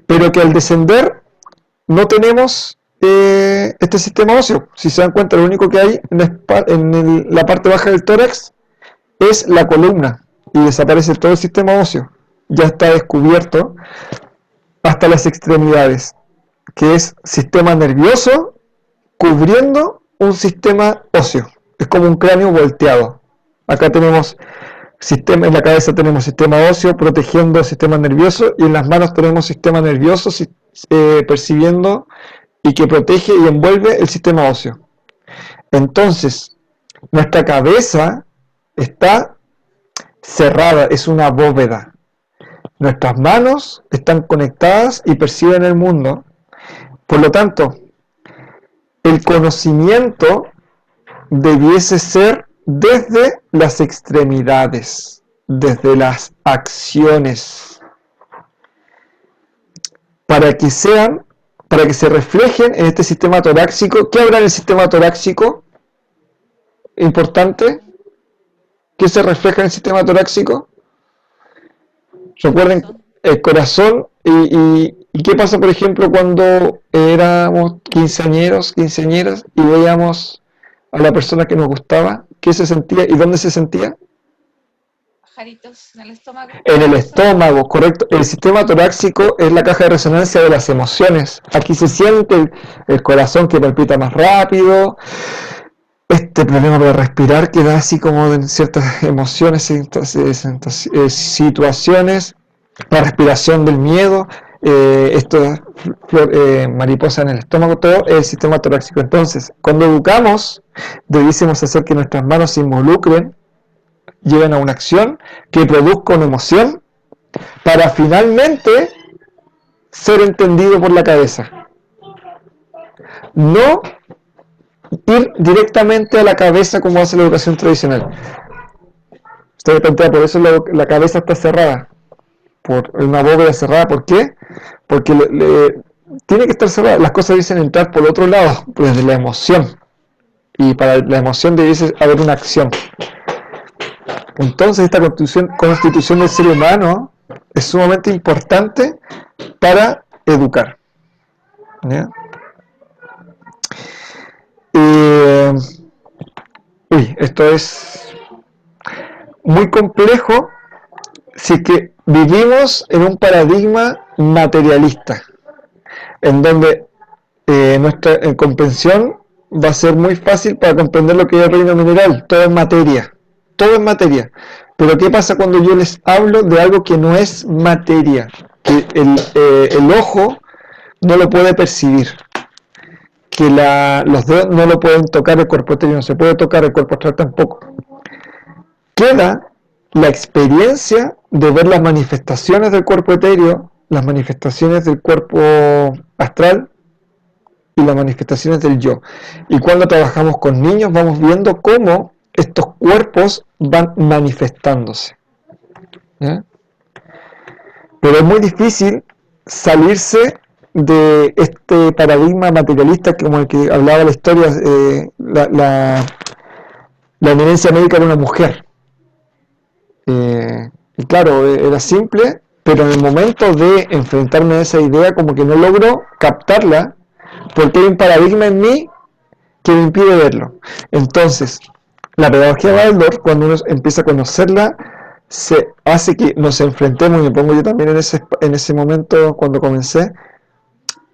pero que al descender no tenemos este sistema óseo. Si se dan cuenta, lo único que hay en la parte baja del tórax es la columna, y desaparece todo el sistema óseo. Ya está descubierto hasta las extremidades, que es sistema nervioso cubriendo un sistema óseo. es como un cráneo volteado. Acá tenemos en la cabeza tenemos sistema óseo protegiendo el sistema nervioso, y en las manos tenemos sistema nervioso percibiendo y que protege y envuelve el sistema óseo. Entonces, nuestra cabeza está cerrada, es una bóveda. Nuestras manos están conectadas y perciben el mundo. Por lo tanto, el conocimiento debiese ser desde las extremidades, desde las acciones, para que se reflejen en este sistema torácico. ¿Qué habrá en el sistema torácico? Importante. ¿Qué se refleja en el sistema torácico? Recuerden, el corazón. ¿Y qué pasa, por ejemplo, cuando éramos quinceañeras y veíamos a la persona que nos gustaba? ¿Qué se sentía y dónde se sentía? Pajaritos en el estómago. En el estómago, correcto. El sistema torácico es la caja de resonancia de las emociones. Aquí se siente el corazón que palpita más rápido. Este problema para respirar que da así como en ciertas emociones, situaciones. La respiración del miedo. Mariposa en el estómago, todo el sistema torácico. Entonces, cuando educamos, debiésemos hacer que nuestras manos se involucren, lleven a una acción que produzca una emoción, para finalmente ser entendido por la cabeza. No ir directamente a la cabeza como hace la educación tradicional. Usted plantea, por eso la cabeza está cerrada, por una bóveda cerrada. ¿Por qué? Porque tiene que estar cerrada. Las cosas dicen entrar por otro lado, desde la emoción, y para la emoción debiese haber una acción. Entonces esta constitución del ser humano es sumamente importante para educar. ¿Ya? Esto es muy complejo si es que vivimos en un paradigma materialista, en donde nuestra comprensión va a ser muy fácil para comprender lo que es el reino mineral. Todo es materia. Pero ¿qué pasa cuando yo les hablo de algo que no es materia? Que el ojo no lo puede percibir, que los dedos no lo pueden tocar, el cuerpo etéreo no se puede tocar, el cuerpo astral tampoco. Queda la experiencia de ver las manifestaciones del cuerpo etéreo, las manifestaciones del cuerpo astral y las manifestaciones del yo. Y cuando trabajamos con niños vamos viendo cómo estos cuerpos van manifestándose. ¿Ya? Pero es muy difícil salirse de este paradigma materialista, como el que hablaba la historia. La eminencia médica era una mujer. Y claro, era simple, pero en el momento de enfrentarme a esa idea, como que no logro captarla, porque hay un paradigma en mí que me impide verlo. Entonces, la pedagogía Waldorf, cuando uno empieza a conocerla, se hace que nos enfrentemos, y me pongo yo también en ese momento cuando comencé,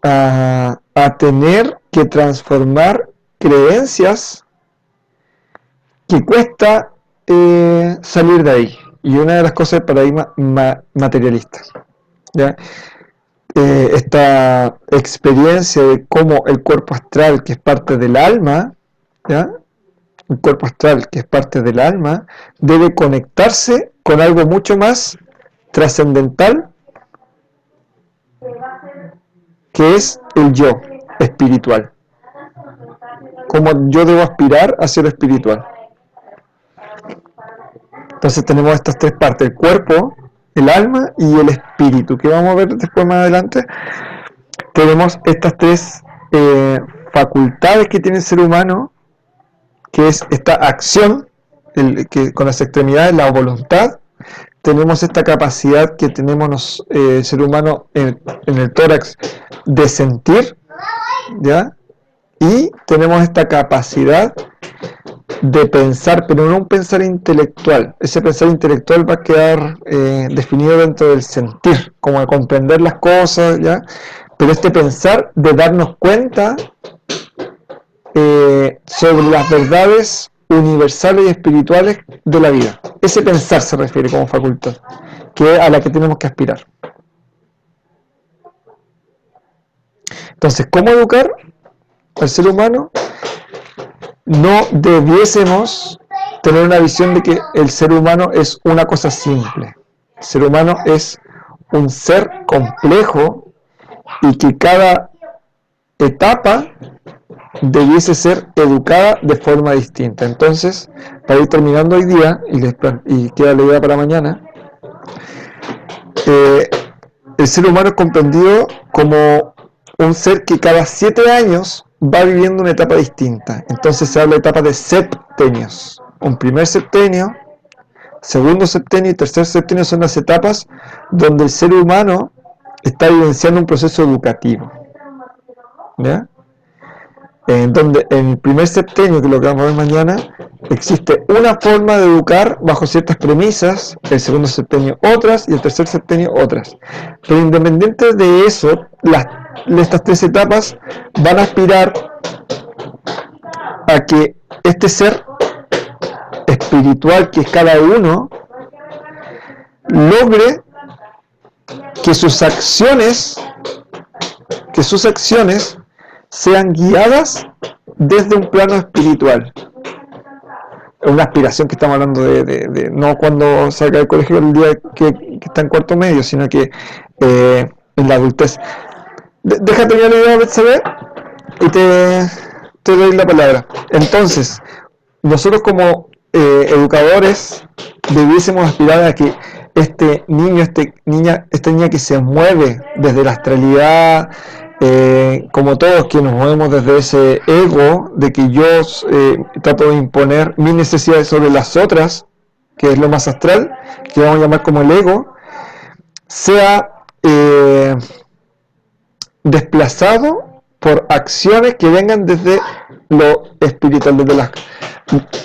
a tener que transformar creencias que cuesta salir de ahí. Y una de las cosas es el paradigma materialista. ¿Ya? Esta experiencia de cómo el cuerpo astral, que es parte del alma, ¿ya? El cuerpo astral, que es parte del alma, debe conectarse con algo mucho más trascendental, que es el yo espiritual. Como yo debo aspirar hacia lo espiritual. Entonces tenemos estas tres partes: el cuerpo, el alma y el espíritu, que vamos a ver después más adelante. Tenemos estas tres facultades que tiene el ser humano, que es esta acción, que con las extremidades, la voluntad. Tenemos esta capacidad que tenemos el ser humano en el tórax de sentir, ¿ya? Y tenemos esta capacidad de pensar, pero no un pensar intelectual. Ese pensar intelectual va a quedar definido dentro del sentir, como de comprender las cosas, ¿ya? Pero este pensar de darnos cuenta sobre las verdades universales y espirituales de la vida. Ese pensar se refiere como facultad, que es a la que tenemos que aspirar. Entonces, ¿cómo educar al ser humano? No debiésemos tener una visión de que el ser humano es una cosa simple. El ser humano es un ser complejo y que cada etapa debiese ser educada de forma distinta. Entonces, para ir terminando hoy día, y queda la idea para mañana, el ser humano es comprendido como un ser que cada 7 años va viviendo una etapa distinta. Entonces se habla de etapas de septenios. Un primer septenio, segundo septenio y tercer septenio son las etapas donde el ser humano está vivenciando un proceso educativo. ¿Ya? Donde en el primer septenio, que lo que vamos a ver mañana, existe una forma de educar bajo ciertas premisas, el segundo septenio otras y el tercer septenio otras. Pero independiente de eso, estas 3 etapas van a aspirar a que este ser espiritual que es cada uno logre que sus acciones sean guiadas desde un plano espiritual. Una aspiración que estamos hablando de no cuando salga del colegio el día que está en cuarto medio, sino que en la adultez. Déjate terminar la idea, Betsabe, y te doy la palabra. Entonces, nosotros como educadores debiésemos aspirar a que este niño, esta niña que se mueve desde la astralidad, como todos que nos movemos desde ese ego de que yo trato de imponer mis necesidades sobre las otras, que es lo más astral, que vamos a llamar como el ego, sea desplazado por acciones que vengan desde lo espiritual, desde las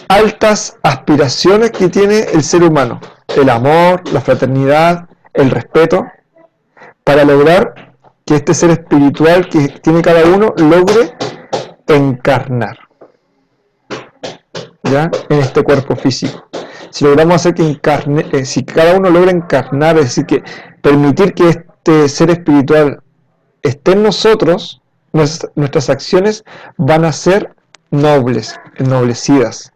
altas aspiraciones que tiene el ser humano, el amor, la fraternidad, el respeto, para lograr que este ser espiritual que tiene cada uno logre encarnar, ¿ya? En este cuerpo físico. Si logramos hacer que encarne, si cada uno logra encarnar, es decir, que permitir que este ser espiritual esté en nosotros, nuestras acciones van a ser nobles, ennoblecidas.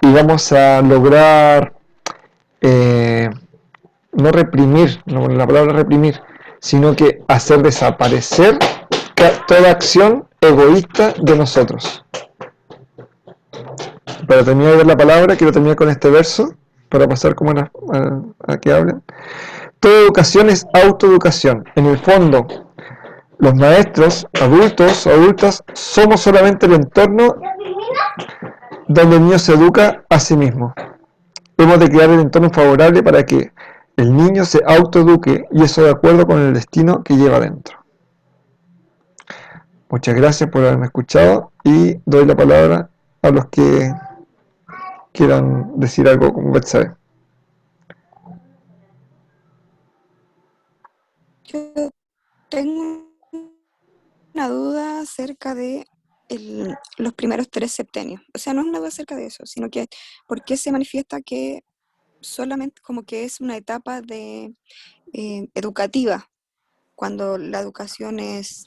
Y vamos a lograr no reprimir, no la palabra reprimir, sino que hacer desaparecer toda acción egoísta de nosotros. Para terminar de ver la palabra, quiero terminar con este verso, para pasar como a que hablen. Toda educación es autoeducación. En el fondo, los maestros, adultos o adultas, somos solamente el entorno donde el niño se educa a sí mismo. Hemos de crear el entorno favorable para que el niño se autoeduque, y eso de acuerdo con el destino que lleva dentro. Muchas gracias por haberme escuchado y doy la palabra a los que quieran decir algo con Betsabe. Yo tengo una duda acerca de los primeros 3 septenios. O sea, no es una duda acerca de eso, sino que ¿por qué se manifiesta que solamente como que es una etapa educativa, cuando la educación es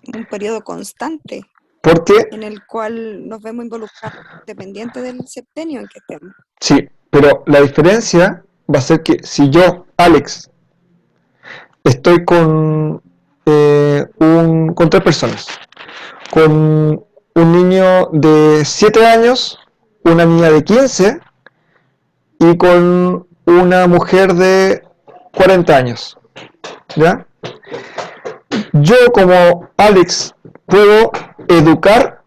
un periodo constante Porque en el cual nos vemos involucrados, dependiente del septenio en que estemos? sí, pero la diferencia va a ser que si yo, Alex, estoy con 3 personas, con un niño de 7 años, una niña de 15 y con una mujer de 40 años, ¿ya? Yo como Alex puedo educar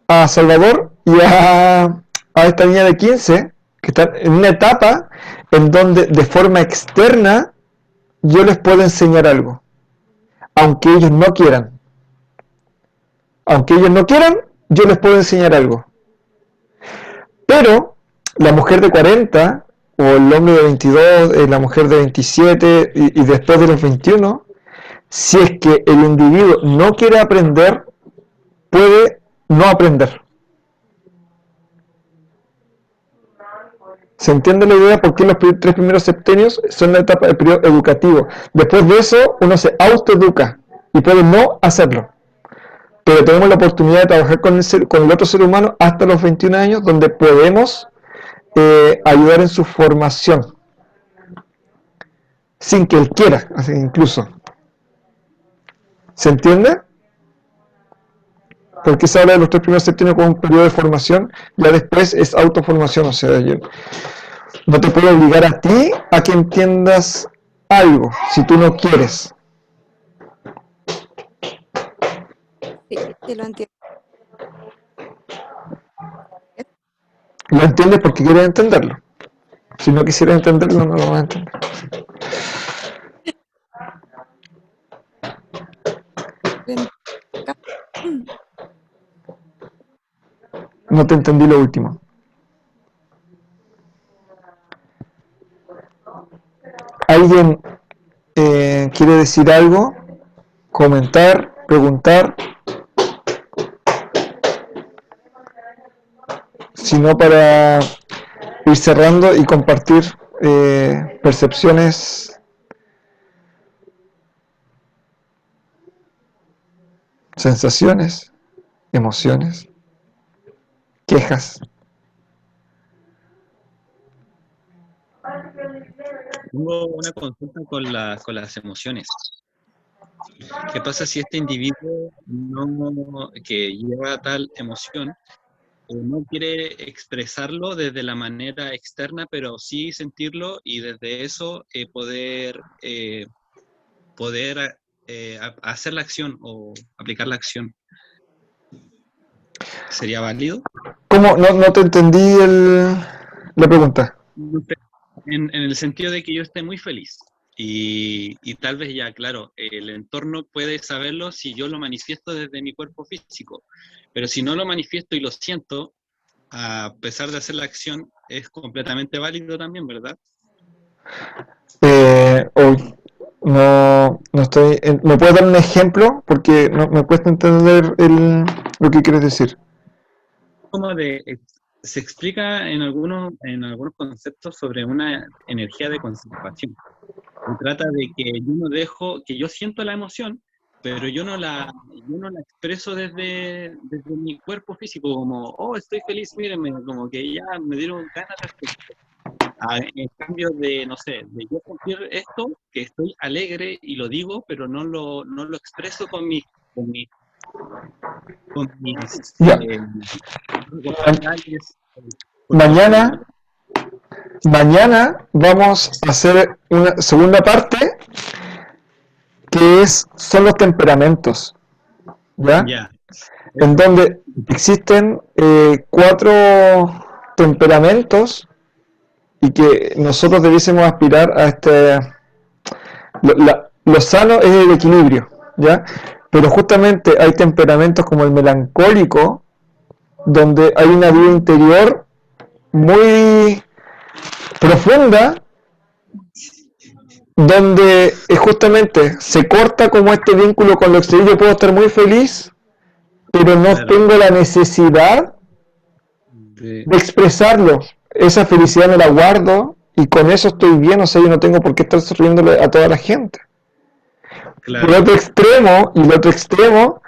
a Salvador y a esta niña de 15 que está en una etapa en donde de forma externa yo les puedo enseñar algo, aunque ellos no quieran. Aunque ellos no quieran, yo les puedo enseñar algo. Pero la mujer de 40, o el hombre de 22, la mujer de 27 y después de los 21, si es que el individuo no quiere aprender, puede no aprender. ¿Se entiende la idea? Porque los tres primeros septenios son la etapa del periodo educativo. Después de eso, uno se autoeduca y puede no hacerlo. Pero tenemos la oportunidad de trabajar con el otro ser humano hasta los 21 años, donde podemos ayudar en su formación, sin que él quiera, así incluso. ¿Se entiende? Porque se habla de los tres primeros septenios como un periodo de formación, ya después es autoformación, o sea, yo no te puedo obligar a ti a que entiendas algo, si tú no quieres. Sí, lo entiendo. Lo entiendes porque quieres entenderlo. Si no quisieras entenderlo, no lo vas a entender. No te entendí lo último. ¿Alguien quiere decir algo? ¿Comentar? ¿Preguntar? Si no, para ir cerrando y compartir percepciones, sensaciones, emociones, quejas. Tengo una consulta con las emociones. ¿Qué pasa si este individuo que lleva tal emoción no quiere expresarlo desde la manera externa, pero sí sentirlo y desde eso poder hacer la acción o aplicar la acción? ¿Sería válido? ¿Cómo? No te entendí la pregunta. En el sentido de que yo esté muy feliz y tal vez ya, claro, el entorno puede saberlo si yo lo manifiesto desde mi cuerpo físico, pero si no lo manifiesto y lo siento, a pesar de hacer la acción, es completamente válido también, ¿verdad? No estoy. ¿Me puedes dar un ejemplo? Porque no me cuesta entender lo que quieres decir. Se explica en algunos conceptos sobre una energía de conservación. Se trata de que yo no dejo, que yo siento la emoción, pero yo no la expreso desde mi cuerpo físico, como, oh, estoy feliz, mírenme, como que ya me dieron ganas de expresar. En cambio de, no sé, de yo sentir esto, que estoy alegre y lo digo, pero no lo expreso con mis Ya. Mañana vamos a hacer una segunda parte que son los temperamentos, ¿ya? Ya. En donde existen 4 temperamentos y que nosotros debiésemos aspirar a lo sano es el equilibrio, ¿ya? Pero justamente hay temperamentos como el melancólico, donde hay una vida interior muy profunda, donde justamente se corta como este vínculo con lo exterior. Yo puedo estar muy feliz, pero no tengo la necesidad de expresarlo. Esa felicidad me la guardo y con eso estoy bien, o sea, yo no tengo por qué estar sonriéndole a toda la gente. Claro. El otro extremo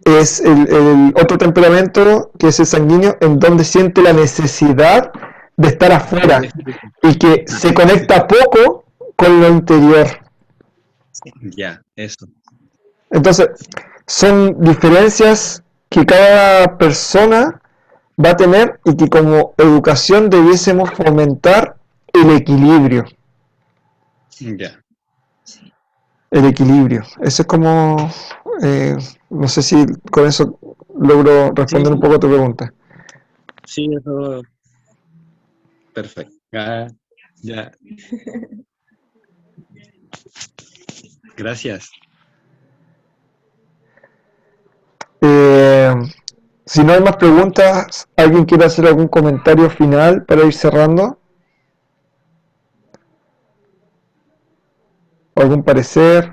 es el otro temperamento, que es el sanguíneo, en donde siente la necesidad de estar afuera y que se conecta poco con lo interior. Ya, eso. Entonces, son diferencias que cada persona va a tener y que como educación debiésemos fomentar el equilibrio. Ya. El equilibrio. Eso es como, no sé si con eso logro responder un poco a tu pregunta. Sí, eso. Perfecto. Ya. Gracias. Si no hay más preguntas, ¿alguien quiere hacer algún comentario final para ir cerrando? ¿O algún parecer?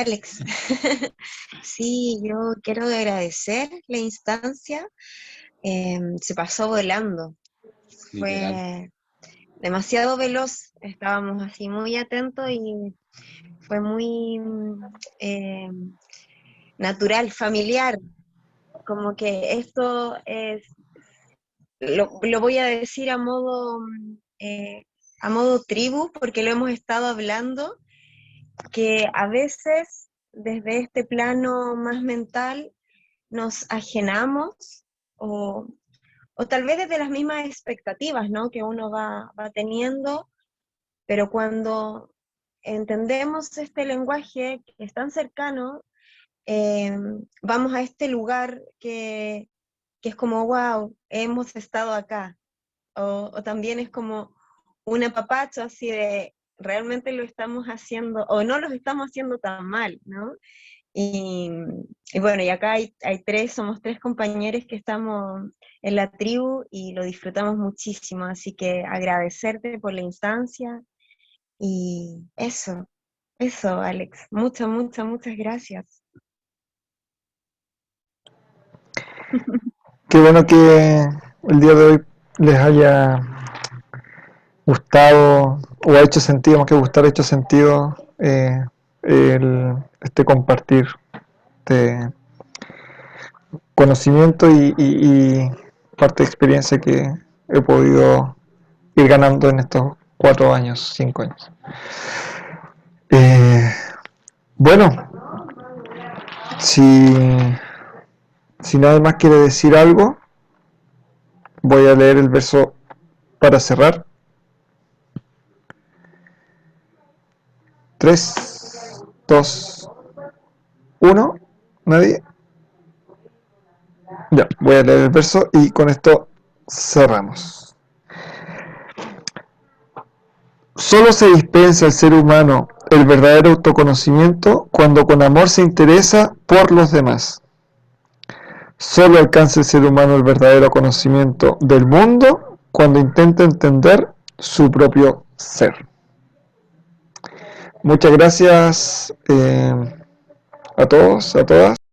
Alex. Sí, yo quiero agradecer la instancia. Se pasó volando. Literal. Fue demasiado veloz. Estábamos así muy atentos y fue muy eh, natural, familiar. Como que esto es, lo voy a decir a modo tribu, porque lo hemos estado hablando, que a veces desde este plano más mental nos ajenamos o, o tal vez desde las mismas expectativas, ¿no? Que uno va teniendo, pero cuando entendemos este lenguaje que es tan cercano, vamos a este lugar que es como, wow, hemos estado acá, o también es como un apapacho así de, realmente lo estamos haciendo, o no lo estamos haciendo tan mal, ¿no? Y, y bueno, y acá somos tres compañeros que estamos en la tribu y lo disfrutamos muchísimo, así que agradecerte por la instancia y eso, Alex, muchas gracias. Qué bueno que el día de hoy les haya gustado o ha hecho sentido, más que gustar, ha hecho sentido este compartir de conocimiento y parte de experiencia que he podido ir ganando en estos 4 años, 5 años. Bueno, si nadie más quiere decir algo, voy a leer el verso para cerrar. 3, 2, 1. ¿Nadie? Ya, voy a leer el verso y con esto cerramos. Solo se dispensa al ser humano el verdadero autoconocimiento cuando con amor se interesa por los demás. Solo alcanza el ser humano el verdadero conocimiento del mundo cuando intenta entender su propio ser. Muchas gracias a todos, a todas.